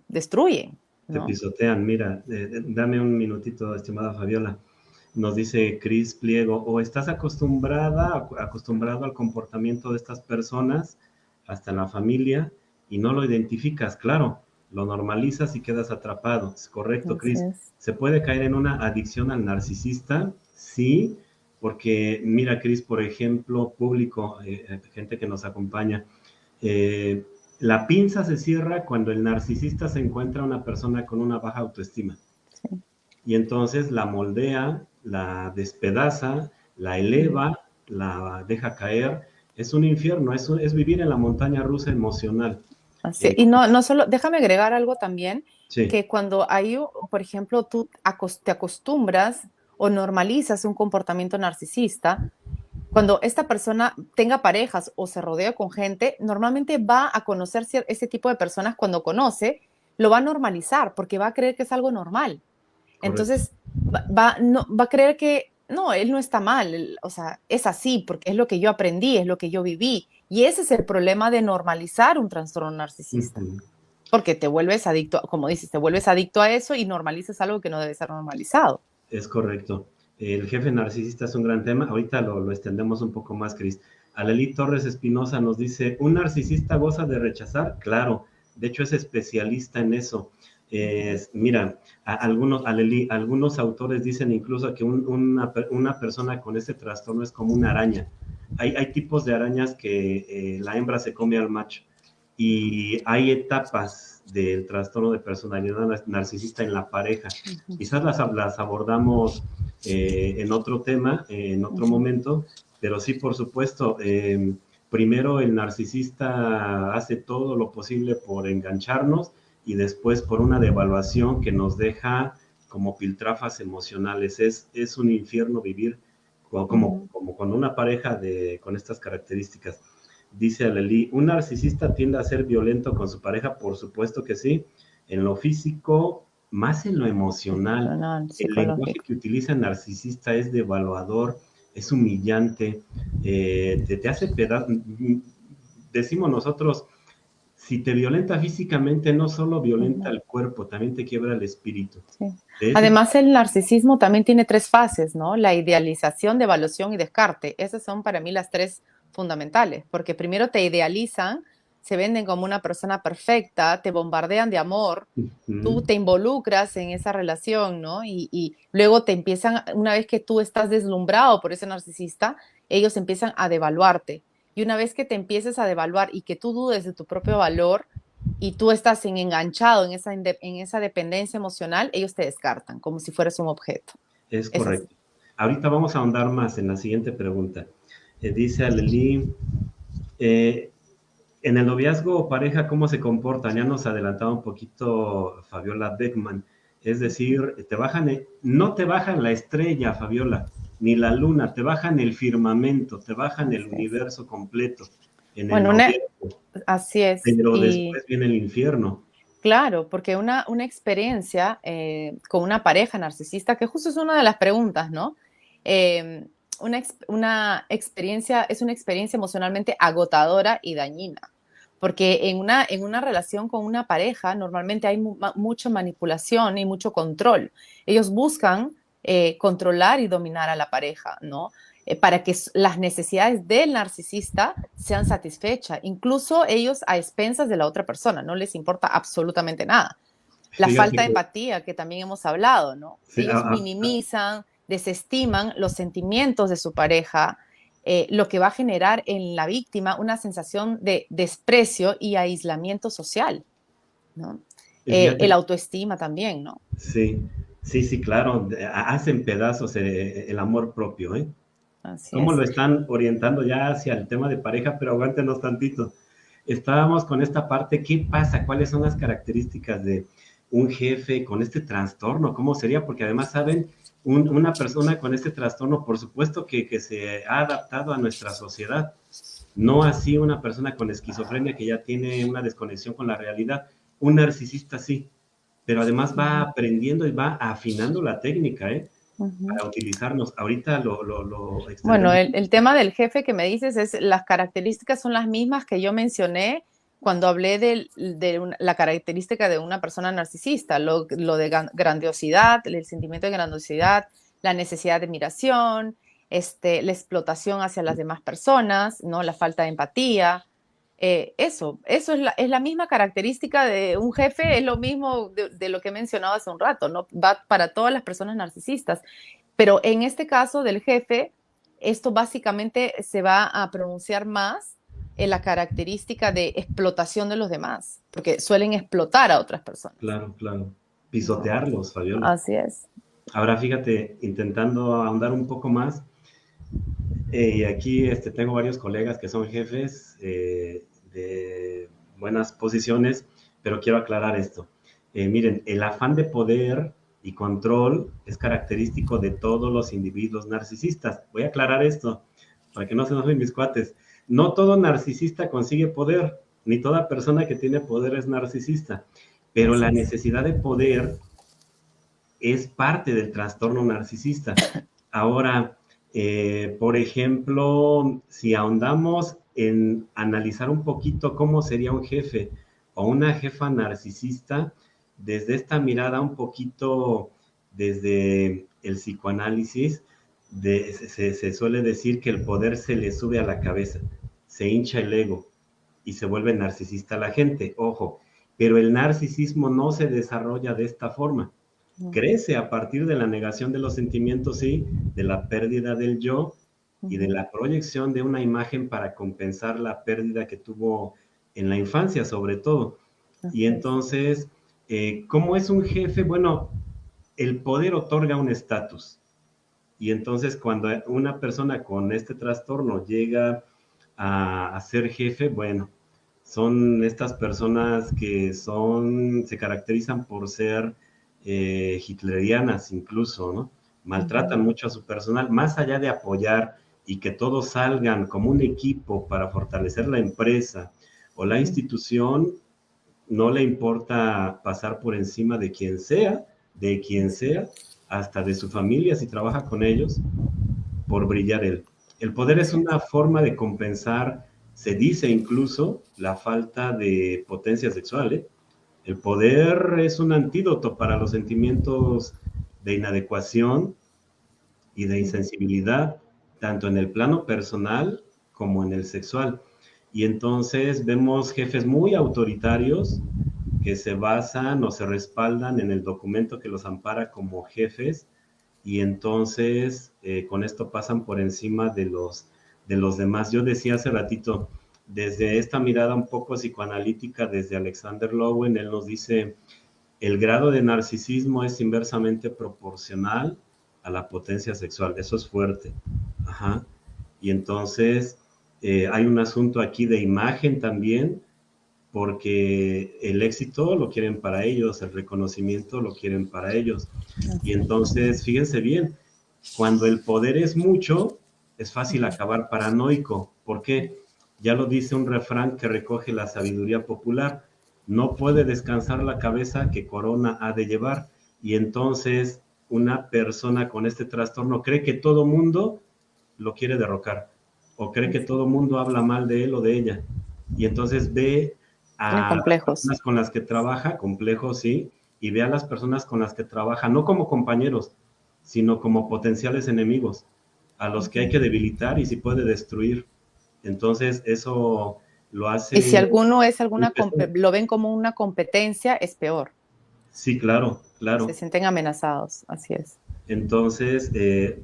destruyen, Te ¿no? pisotean. Mira, dame un minutito, estimada Fabiola. Nos dice Cris Pliego, o estás acostumbrado al comportamiento de estas personas, hasta en la familia, y no lo identificas, claro, lo normalizas y quedas atrapado. Es correcto, Cris. Entonces, ¿Se puede caer en una adicción al narcisista? Sí, porque mira, Cris, por ejemplo, público, gente que nos acompaña, eh, la pinza se cierra cuando el narcisista se encuentra una persona con una baja autoestima. sí. Y entonces la moldea, la despedaza, la eleva, la deja caer. Es un infierno, es vivir en la montaña rusa emocional. Así, y no solo, déjame agregar algo también, Sí, que cuando hay, por ejemplo, tú te acostumbras o normalizas un comportamiento narcisista, cuando esta persona tenga parejas o se rodea con gente, normalmente va a conocer ese tipo de personas cuando conoce, lo va a normalizar porque va a creer que es algo normal. correcto. Entonces, no, va a creer que no, él no está mal, o sea, es así porque es lo que yo aprendí, es lo que yo viví. Y ese es el problema de normalizar un trastorno narcisista, Ujú. porque te vuelves adicto, como dices, te vuelves adicto a eso y normalizas algo que no debe ser normalizado. Es correcto. El jefe narcisista es un gran tema. Ahorita lo extendemos un poco más, Cris. Aleli Torres Espinosa nos dice, ¿un narcisista goza de rechazar? Claro, de hecho es especialista en eso. Mira, algunos autores dicen incluso que una persona con ese trastorno es como una araña. Hay tipos de arañas que la hembra se come al macho y hay etapas del trastorno de personalidad narcisista en la pareja. Quizás las abordamos en otro tema, en otro momento, pero sí, por supuesto, primero el narcisista hace todo lo posible por engancharnos y después por una devaluación que nos deja como piltrafas emocionales. Es un infierno vivir como con una pareja con estas características. Dice Aleli, ¿un narcisista tiende a ser violento con su pareja? Por supuesto que sí. En lo físico, más en lo emocional. Emocional, El lenguaje psicológico. que utiliza el narcisista es devaluador, es humillante, te hace pedazos. Decimos nosotros, si te violenta físicamente, no solo violenta el cuerpo, también te quiebra el espíritu. Sí. De ese Además, el narcisismo también tiene tres fases, ¿no? La idealización, devaluación y descarte. Esas son para mí las tres fundamentales, porque primero te idealizan, se venden como una persona perfecta, te bombardean de amor, tú te involucras en esa relación, ¿no? Y luego te empiezan, una vez que tú estás deslumbrado por ese narcisista, ellos empiezan a devaluarte. Y una vez que te empieces a devaluar y que tú dudes de tu propio valor, y tú estás enganchado en esa dependencia emocional, ellos te descartan como si fueras un objeto. Es Es así. correcto. Ahorita vamos a ahondar más en la siguiente pregunta. Dice Aleli, eh, en el noviazgo o pareja, ¿cómo se comportan? Ya nos adelantaba un poquito Fabiola Beckman. Es decir, no te bajan la estrella, Fabiola, ni la luna, te bajan el firmamento, te bajan el Así es. universo completo en el Bueno, noviazgo, así es. pero Y después viene el infierno. claro, porque una experiencia con una pareja narcisista, que justo es una de las preguntas, ¿no? Eh, una experiencia es una experiencia emocionalmente agotadora y dañina, porque en una relación con una pareja normalmente hay mucha manipulación y mucho control. Ellos buscan controlar y dominar a la pareja, ¿no? Para que las necesidades del narcisista sean satisfechas, incluso ellos a expensas de la otra persona, no les importa absolutamente nada. La Fíjate falta de que empatía, que también hemos hablado, ¿no? sí, Ellos minimizan, desestiman los sentimientos de su pareja, lo que va a generar en la víctima una sensación de desprecio y aislamiento social, ¿no? El fíjate, autoestima también, ¿no? sí, sí, claro, hacen pedazos el amor propio, ¿eh? Así Cómo lo es. están orientando ya hacia el tema de pareja, pero aguántenos tantito. Estábamos con esta parte, ¿qué pasa? ¿Cuáles son las características de un jefe con este trastorno? ¿Cómo sería? Porque además, ¿saben? Una persona con este trastorno, por supuesto que se ha adaptado a nuestra sociedad, no así una persona con esquizofrenia que ya tiene una desconexión con la realidad. Un narcisista sí, pero además Uh va -huh, aprendiendo y va afinando la técnica, ¿eh? uh -huh. Para utilizarnos. Ahorita lo Bueno, extendemos. el tema del jefe que me dices es las características son las mismas que yo mencioné cuando hablé la característica de una persona narcisista, lo de grandiosidad, el sentimiento de grandiosidad, la necesidad de admiración, la explotación hacia las demás personas, ¿no? La falta de empatía. Eso es la misma característica de un jefe, es lo mismo de lo que he mencionado hace un rato, ¿no? Va para todas las personas narcisistas. Pero en este caso del jefe, esto básicamente se va a pronunciar más en la característica de explotación de los demás, porque suelen explotar a otras personas. Claro, claro. ¿No? Pisotearlos, Fabiola. Así es. Ahora fíjate, intentando ahondar un poco más, y aquí tengo varios colegas que son jefes buenas posiciones, pero quiero aclarar esto. Miren, el afán de poder y control es característico de todos los individuos narcisistas. Voy a aclarar esto para que no se enojen mis cuates. No todo narcisista consigue poder, ni toda persona que tiene poder es narcisista, pero Así la es. necesidad de poder es parte del trastorno narcisista. Ahora, por ejemplo, si ahondamos en analizar un poquito cómo sería un jefe o una jefa narcisista, desde esta mirada un poquito desde el psicoanálisis, se suele decir que el poder se le sube a la cabeza, se hincha el ego y se vuelve narcisista la gente, ojo, pero el narcisismo no se desarrolla de esta forma, crece a partir de la negación de los sentimientos y de la pérdida del yo y de la proyección de una imagen para compensar la pérdida que tuvo en la infancia, sobre todo. Y entonces, ¿cómo es un jefe? Bueno, el poder otorga un estatus. Y entonces cuando una persona con este trastorno llega a ser jefe, bueno, son estas personas que se caracterizan por ser hitlerianas incluso, ¿no? Maltratan mucho a su personal, más allá de apoyar y que todos salgan como un equipo para fortalecer la empresa o la institución, no le importa pasar por encima de quien sea, hasta de su familia si trabaja con ellos, por brillar él. El poder es una forma de compensar, se dice incluso, la falta de potencia sexual. ¿Eh? El poder es un antídoto para los sentimientos de inadecuación y de insensibilidad, tanto en el plano personal como en el sexual. Y entonces vemos jefes muy autoritarios que se basan o se respaldan en el documento que los ampara como jefes y entonces con esto pasan por encima de los demás. Yo decía hace ratito, desde esta mirada un poco psicoanalítica, desde Alexander Lowen, él nos dice, el grado de narcisismo es inversamente proporcional a la potencia sexual, eso es fuerte. Ajá. Y entonces hay un asunto aquí de imagen también, porque el éxito lo quieren para ellos, el reconocimiento lo quieren para ellos. Y entonces, fíjense bien, cuando el poder es mucho, es fácil acabar paranoico. ¿Por qué? Ya lo dice un refrán que recoge la sabiduría popular. No puede descansar la cabeza que corona ha de llevar. Y entonces una persona con este trastorno cree que todo mundo lo quiere derrocar o cree que todo mundo habla mal de él o de ella. Y entonces ve Tienen a las complejos. personas con las que trabaja, complejos, sí, y ve a las personas con las que trabaja, no como compañeros, sino como potenciales enemigos, a los que hay que debilitar y si puede destruir. Entonces, eso lo Y si hace alguno es muy pesado. lo ven como una competencia, es peor. Sí, claro, Se claro. sienten amenazados, así es. Entonces,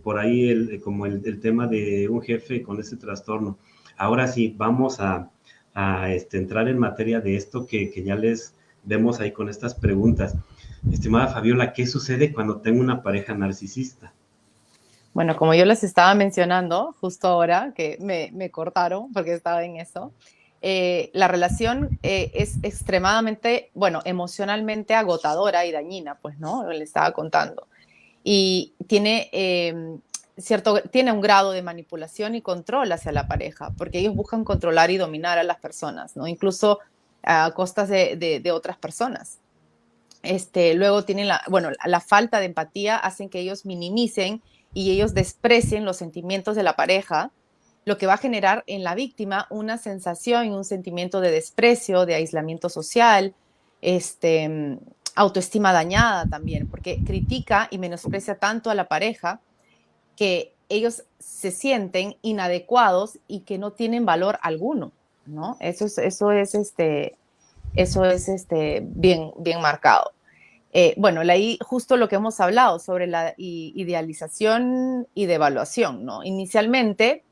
por ahí como el tema de un jefe con ese trastorno. Ahora sí, vamos a entrar en materia de esto que ya les vemos ahí con estas preguntas. Estimada Fabiola, ¿qué sucede cuando tengo una pareja narcisista? Bueno, como yo les estaba mencionando justo ahora, que me cortaron porque estaba en eso, la relación es extremadamente, bueno, emocionalmente agotadora y dañina, pues, ¿no? Le estaba contando. Y tiene, tiene un grado de manipulación y control hacia la pareja, porque ellos buscan controlar y dominar a las personas, ¿no? Incluso a costas de otras personas. Luego tienen bueno, la falta de empatía hacen que ellos minimicen y ellos desprecien los sentimientos de la pareja, lo que va a generar en la víctima una sensación y un sentimiento de desprecio, de aislamiento social, autoestima dañada también, porque critica y menosprecia tanto a la pareja que ellos se sienten inadecuados y que no tienen valor alguno, ¿no? Eso es bien, bien marcado. Bueno, ahí justo lo que hemos hablado sobre la idealización y devaluación, ¿no? Inicialmente,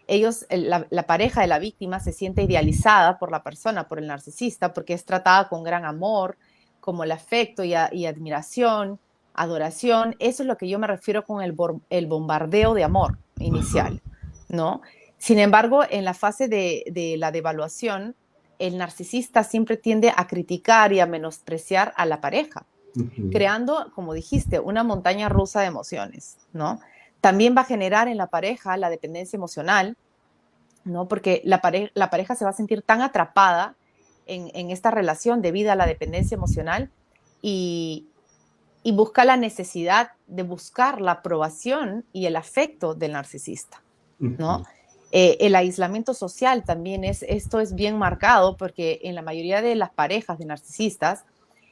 la pareja de la víctima se siente idealizada por la persona, por el narcisista, porque es tratada con gran amor, como el afecto y admiración, adoración. Eso es lo que yo me refiero con el bombardeo de amor inicial, ¿no? Sin embargo, en la fase de la devaluación, el narcisista siempre tiende a criticar y a menospreciar a la pareja, creando, como dijiste, una montaña rusa de emociones, ¿no? También va a generar en la pareja la dependencia emocional, ¿no? Porque la pareja se va a sentir tan atrapada en esta relación debido a la dependencia emocional y, y busca la necesidad de buscar la aprobación y el afecto del narcisista, ¿no? El aislamiento social también esto es bien marcado porque en la mayoría de las parejas de narcisistas,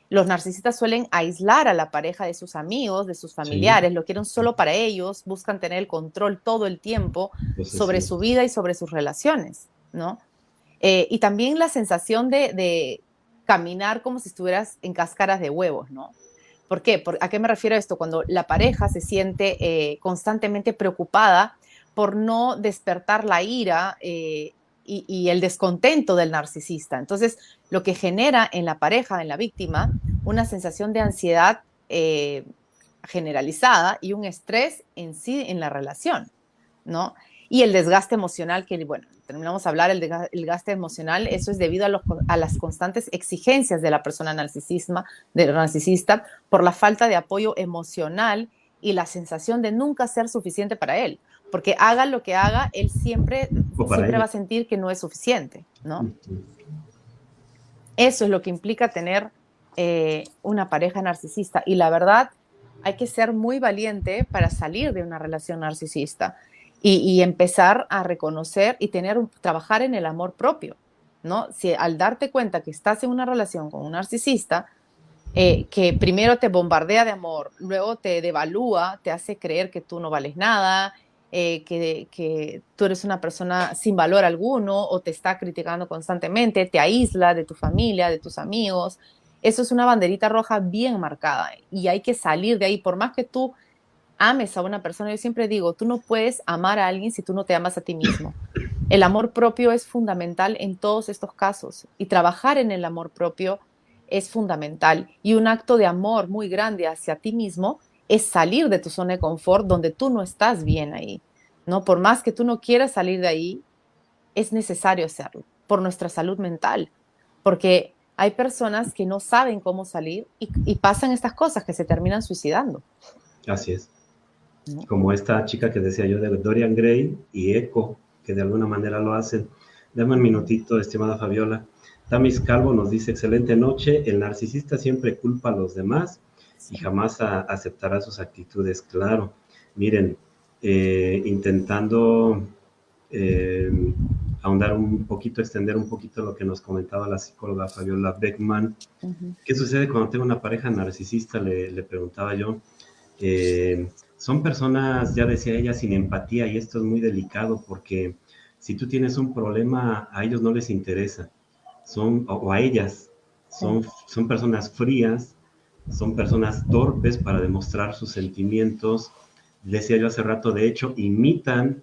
los narcisistas suelen aislar a la pareja de sus amigos, de sus Sí, familiares, lo quieren solo para ellos, buscan tener el control todo el tiempo sobre posesivo. su vida y sobre sus relaciones, ¿no? Y también la sensación de caminar como si estuvieras en cáscaras de huevos, ¿no? ¿Por qué? ¿A qué me refiero a esto? Cuando la pareja se siente constantemente preocupada por no despertar la ira y el descontento del narcisista. Entonces, lo que genera en la pareja, en la víctima, una sensación de ansiedad generalizada y un estrés en sí en la relación, ¿no? Y el desgaste emocional, que bueno, terminamos a hablar, el desgaste emocional, eso es debido a las constantes exigencias de la persona del narcisista por la falta de apoyo emocional y la sensación de nunca ser suficiente para él. Porque haga lo que haga, él siempre, O para siempre ella. va a sentir que no es suficiente, ¿no? Eso es lo que implica tener una pareja narcisista. Y la verdad, hay que ser muy valiente para salir de una relación narcisista y empezar a reconocer y trabajar en el amor propio, ¿no? Si al darte cuenta que estás en una relación con un narcisista, que primero te bombardea de amor, luego te devalúa, te hace creer que tú no vales nada, que tú eres una persona sin valor alguno o te está criticando constantemente, te aísla de tu familia, de tus amigos. Eso es una banderita roja bien marcada y hay que salir de ahí. Por más que tú ames a una persona, yo siempre digo, tú no puedes amar a alguien si tú no te amas a ti mismo. El amor propio es fundamental en todos estos casos y trabajar en el amor propio es fundamental. Y un acto de amor muy grande hacia ti mismo es salir de tu zona de confort donde tú no estás bien ahí, ¿no? Por más que tú no quieras salir de ahí, es necesario hacerlo por nuestra salud mental, porque hay personas que no saben cómo salir y pasan estas cosas que se terminan suicidando, Así es. ¿no? Como esta chica que decía yo de Dorian Gray y Echo, que de alguna manera lo hacen. Dame un minutito, estimada Fabiola. Tamis Calvo nos dice, excelente noche, el narcisista siempre culpa a los demás y Sí. jamás aceptará sus actitudes. Claro, miren, intentando eh, ahondar un poquito, extender un poquito lo que nos comentaba la psicóloga Fabiola Beckman. Uh-huh. ¿Qué sucede cuando tengo una pareja narcisista? Le preguntaba yo. Son personas, ya decía ella, sin empatía y esto es muy delicado porque si tú tienes un problema, a ellos no les interesa, o a ellas, Sí. son personas frías, son personas torpes para demostrar sus sentimientos. Decía yo hace rato, de hecho, imitan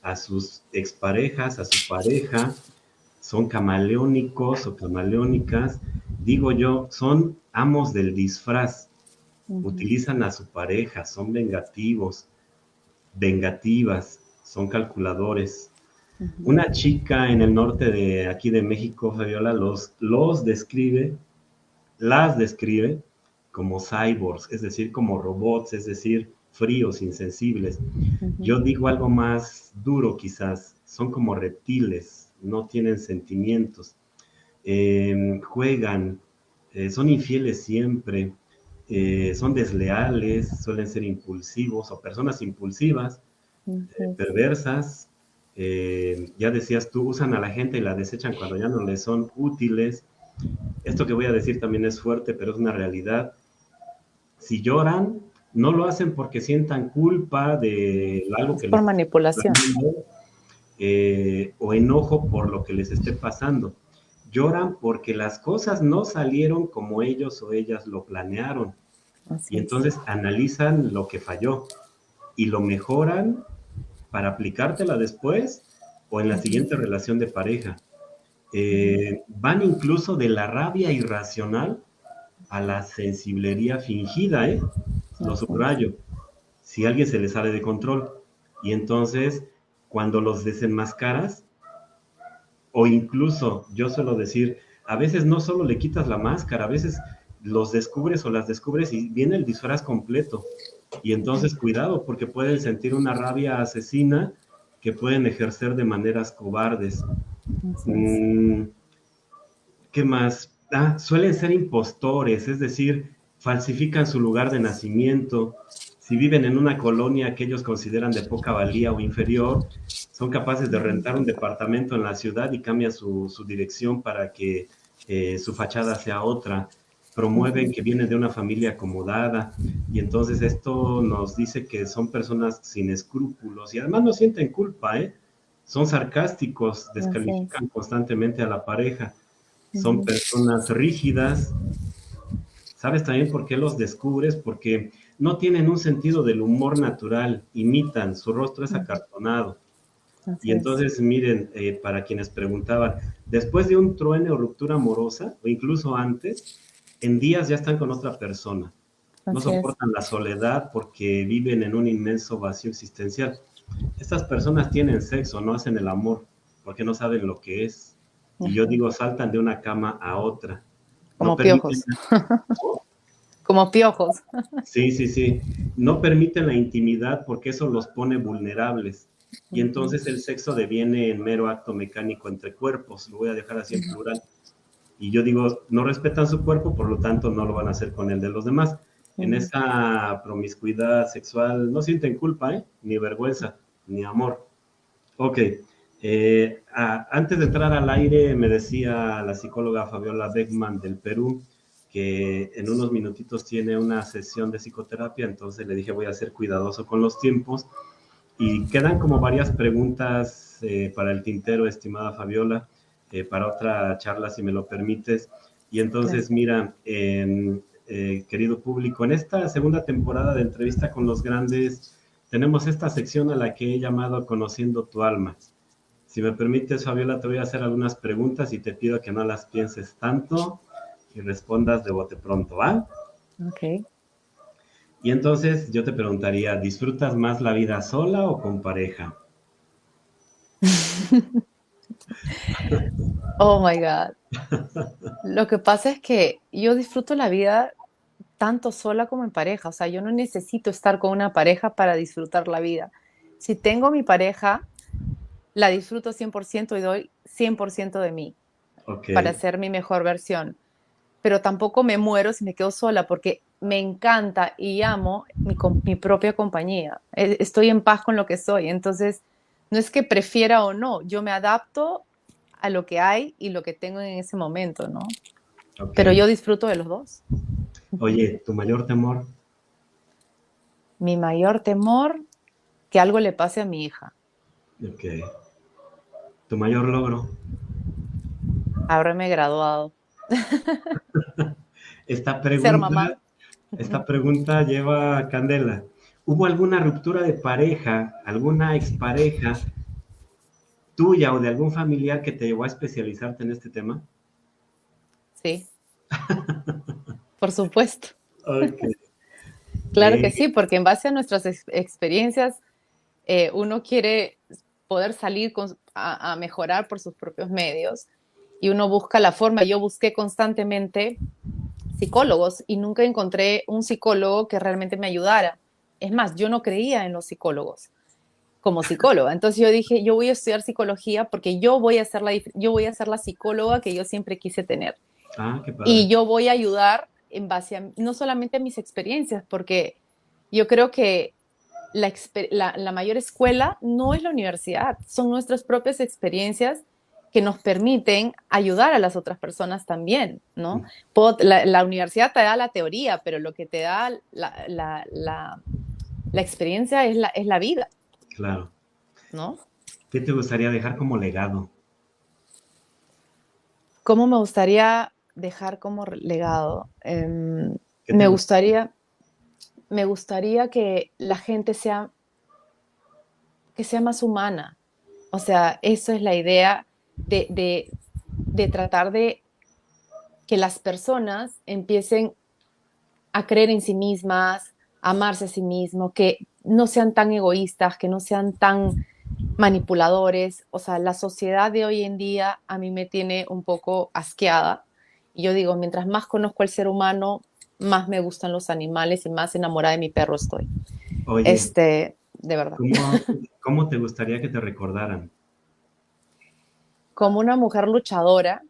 a sus exparejas, a su pareja, son camaleónicos o camaleónicas, digo yo, son amos del disfraz, Uh-huh. utilizan a su pareja, son vengativos, vengativas, son calculadores. Uh-huh. Una chica en el norte de aquí de México, Fabiola, los describe, las describe como cyborgs, es decir, como robots, es decir, fríos, insensibles. Uh-huh. Yo digo algo más duro quizás, son como reptiles, no tienen sentimientos, juegan, son infieles siempre, son desleales, suelen ser impulsivos o personas impulsivas, Uh-huh. perversas. Ya decías tú, usan a la gente y la desechan cuando ya no les son útiles. Esto que voy a decir también es fuerte, pero es una realidad. Si lloran, no lo hacen porque sientan culpa de algo Es que por les esté manipulación. pasando, o enojo por lo que les esté pasando. Lloran porque las cosas no salieron como ellos o ellas lo planearon. Así Y es. entonces analizan lo que falló y lo mejoran para aplicártela después o en la Uh-huh. siguiente relación de pareja. Uh-huh. Van incluso de la rabia irracional a la sensiblería fingida, ¿eh? Lo Así es. subrayo. Si alguien se le sale de control. Y entonces, cuando los desenmascaras, O incluso, yo suelo decir, a veces no solo le quitas la máscara, a veces los descubres o las descubres y viene el disfraz completo. Y entonces cuidado, porque pueden sentir una rabia asesina que pueden ejercer de maneras cobardes. Así es. ¿Qué más? Suelen ser impostores, es decir, falsifican su lugar de nacimiento. Si viven en una colonia que ellos consideran de poca valía o inferior, son capaces de rentar un departamento en la ciudad y cambian su dirección para que su fachada sea otra. Promueven que vienen de una familia acomodada y entonces esto nos dice que son personas sin escrúpulos y además no sienten culpa, ¿eh? Son sarcásticos, Así es. descalifican constantemente a la pareja, son personas rígidas. ¿Sabes también por qué los descubres? Porque no tienen un sentido del humor natural, imitan, su rostro es acartonado. Y Así es. entonces, miren, para quienes preguntaban, después de un truene o ruptura amorosa, o incluso antes, en días ya están con otra persona. No Así es. soportan la soledad porque viven en un inmenso vacío existencial. Estas personas tienen sexo, no hacen el amor, porque no saben lo que es. Y yo digo, saltan de una cama a otra. No Como permiten, piojos. Como piojos. sí, sí, sí, no permiten la intimidad porque eso los pone vulnerables. Y entonces el sexo deviene en mero acto mecánico entre cuerpos, lo voy a dejar así en plural. Y yo digo, no respetan su cuerpo, por lo tanto no lo van a hacer con el de los demás. En esa promiscuidad sexual no sienten culpa, ¿eh? Ni vergüenza, ni amor. Ok. Antes de entrar al aire, me decía la psicóloga Fabiola Beckman del Perú que en unos minutitos tiene una sesión de psicoterapia, entonces le dije voy a ser cuidadoso con los tiempos y quedan como varias preguntas para el tintero, estimada Fabiola, para otra charla si me lo permites. Y Claro. entonces, mira, querido público, en esta segunda temporada de Entrevista con los Grandes tenemos esta sección a la que he llamado Conociendo tu alma. Si me permites, Fabiola, te voy a hacer algunas preguntas y te pido que no las pienses tanto y respondas de bote pronto, ¿va? Ok. Y entonces yo te preguntaría, ¿disfrutas más la vida sola o con pareja? Oh my God. Lo que pasa es que yo disfruto la vida tanto sola como en pareja. O sea, yo no necesito estar con una pareja para disfrutar la vida. Si tengo mi pareja, la disfruto 100% y doy 100% de mí Ok, para ser mi mejor versión. Pero tampoco me muero si me quedo sola porque me encanta y amo mi propia compañía. Estoy en paz con lo que soy. Entonces, no es que prefiera o no, yo me adapto a lo que hay y lo que tengo en ese momento, ¿no? ok. Pero yo disfruto de los dos. Oye, ¿tu mayor temor? Mi mayor temor, que algo le pase a mi hija. Ok. ¿Tu mayor logro? Haberme graduado. Esta Ser pregunta, mamá. esta pregunta lleva candela. ¿Hubo alguna ruptura de pareja, alguna expareja tuya o de algún familiar que te llevó a especializarte en este tema? Sí, por supuesto. Ok. Claro que Eh, sí, porque en base a nuestras experiencias, uno quiere poder salir a mejorar por sus propios medios y uno busca la forma. Yo busqué constantemente psicólogos y nunca encontré un psicólogo que realmente me ayudara. Es más, yo no creía en los psicólogos como psicóloga. Entonces yo dije, yo voy a estudiar psicología porque yo voy a ser la psicóloga que yo siempre quise tener. qué Y padre. yo voy a ayudar en base a, no solamente a mis experiencias, porque yo creo que la mayor escuela no es la universidad, son nuestras propias experiencias que nos permiten ayudar a las otras personas también, ¿no? La universidad te da la teoría, pero lo que te da la experiencia es la vida, Claro. ¿no? ¿Qué te gustaría dejar como legado? ¿Cómo me gustaría dejar como legado? ¿Qué te gustaría? Me gustaría que la gente que sea más humana. O sea, eso es la idea de, de, de tratar de que las personas empiecen a creer en sí mismas, a amarse a sí mismos, que no sean tan egoístas, que no sean tan manipuladores. O sea, la sociedad de hoy en día a mí me tiene un poco asqueada. Y yo digo, mientras más conozco al ser humano, más me gustan los animales y más enamorada de mi perro estoy. Oye, De verdad. ¿cómo te gustaría que te recordaran? Como una mujer luchadora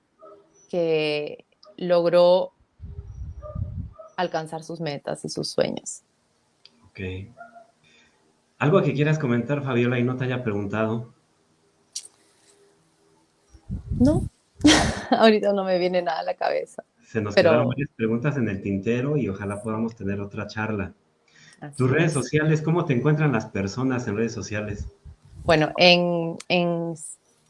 que logró alcanzar sus metas y sus sueños. Ok. ¿Algo que quieras comentar, Fabiola, y no te haya preguntado? No, ahorita no me viene nada a la cabeza, Se nos quedaron pero varias preguntas en el tintero y ojalá podamos tener otra charla. Tus así redes es. sociales, ¿cómo te encuentran las personas en redes sociales? Bueno, en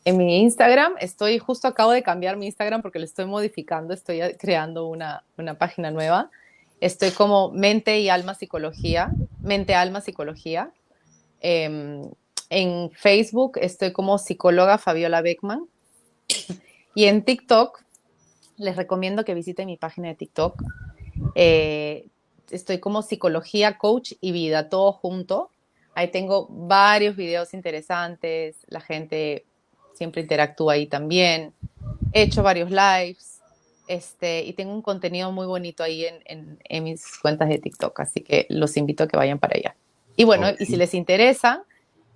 mi Instagram estoy, justo acabo de cambiar mi Instagram porque lo estoy modificando, estoy creando una página nueva. Estoy como Mente y Alma Psicología, Mente, Alma, Psicología. Eh, en Facebook estoy como psicóloga Fabiola Beckman. Y en TikTok les recomiendo que visiten mi página de TikTok. Eh, Estoy como psicología, coach y vida, todo junto. Ahí tengo varios videos interesantes, la gente siempre interactúa ahí también. He hecho varios lives, y tengo un contenido muy bonito ahí en mis cuentas de TikTok, así que los invito a que vayan para allá. Y bueno, Ok, y si les interesa,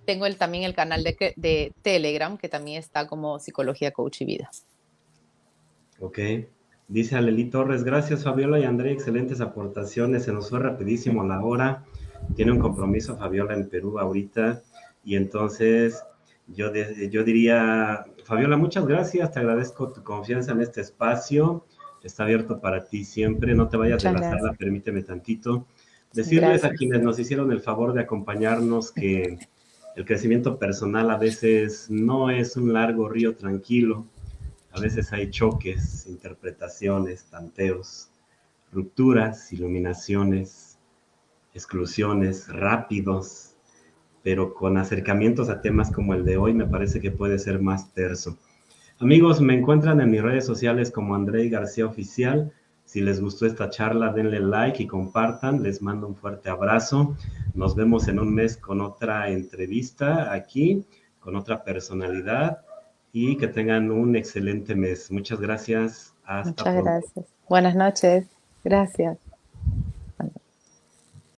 tengo también el canal de Telegram, que también está como Psicología, Coach y Vida. ok. Dice Aleli Torres, gracias Fabiola y André, excelentes aportaciones. Se nos fue rapidísimo la hora. Tiene un compromiso Fabiola en Perú ahorita. Y entonces yo diría, Fabiola, muchas gracias. Te agradezco tu confianza en este espacio. Está abierto para ti siempre. No te vayas de Muchas la sala, gracias. permíteme tantito. Decirles a Gracias. quienes nos hicieron el favor de acompañarnos que el crecimiento personal a veces no es un largo río tranquilo. A veces hay choques, interpretaciones, tanteos, rupturas, iluminaciones, exclusiones, rápidos, pero con acercamientos a temas como el de hoy me parece que puede ser más terso. Amigos, me encuentran en mis redes sociales como Andrei García Oficial. Si les gustó esta charla, denle like y compartan. Les mando un fuerte abrazo. Nos vemos en un mes con otra entrevista aquí, con otra personalidad y que tengan un excelente mes. Muchas gracias. Hasta Muchas pronto. gracias. Buenas noches. Gracias.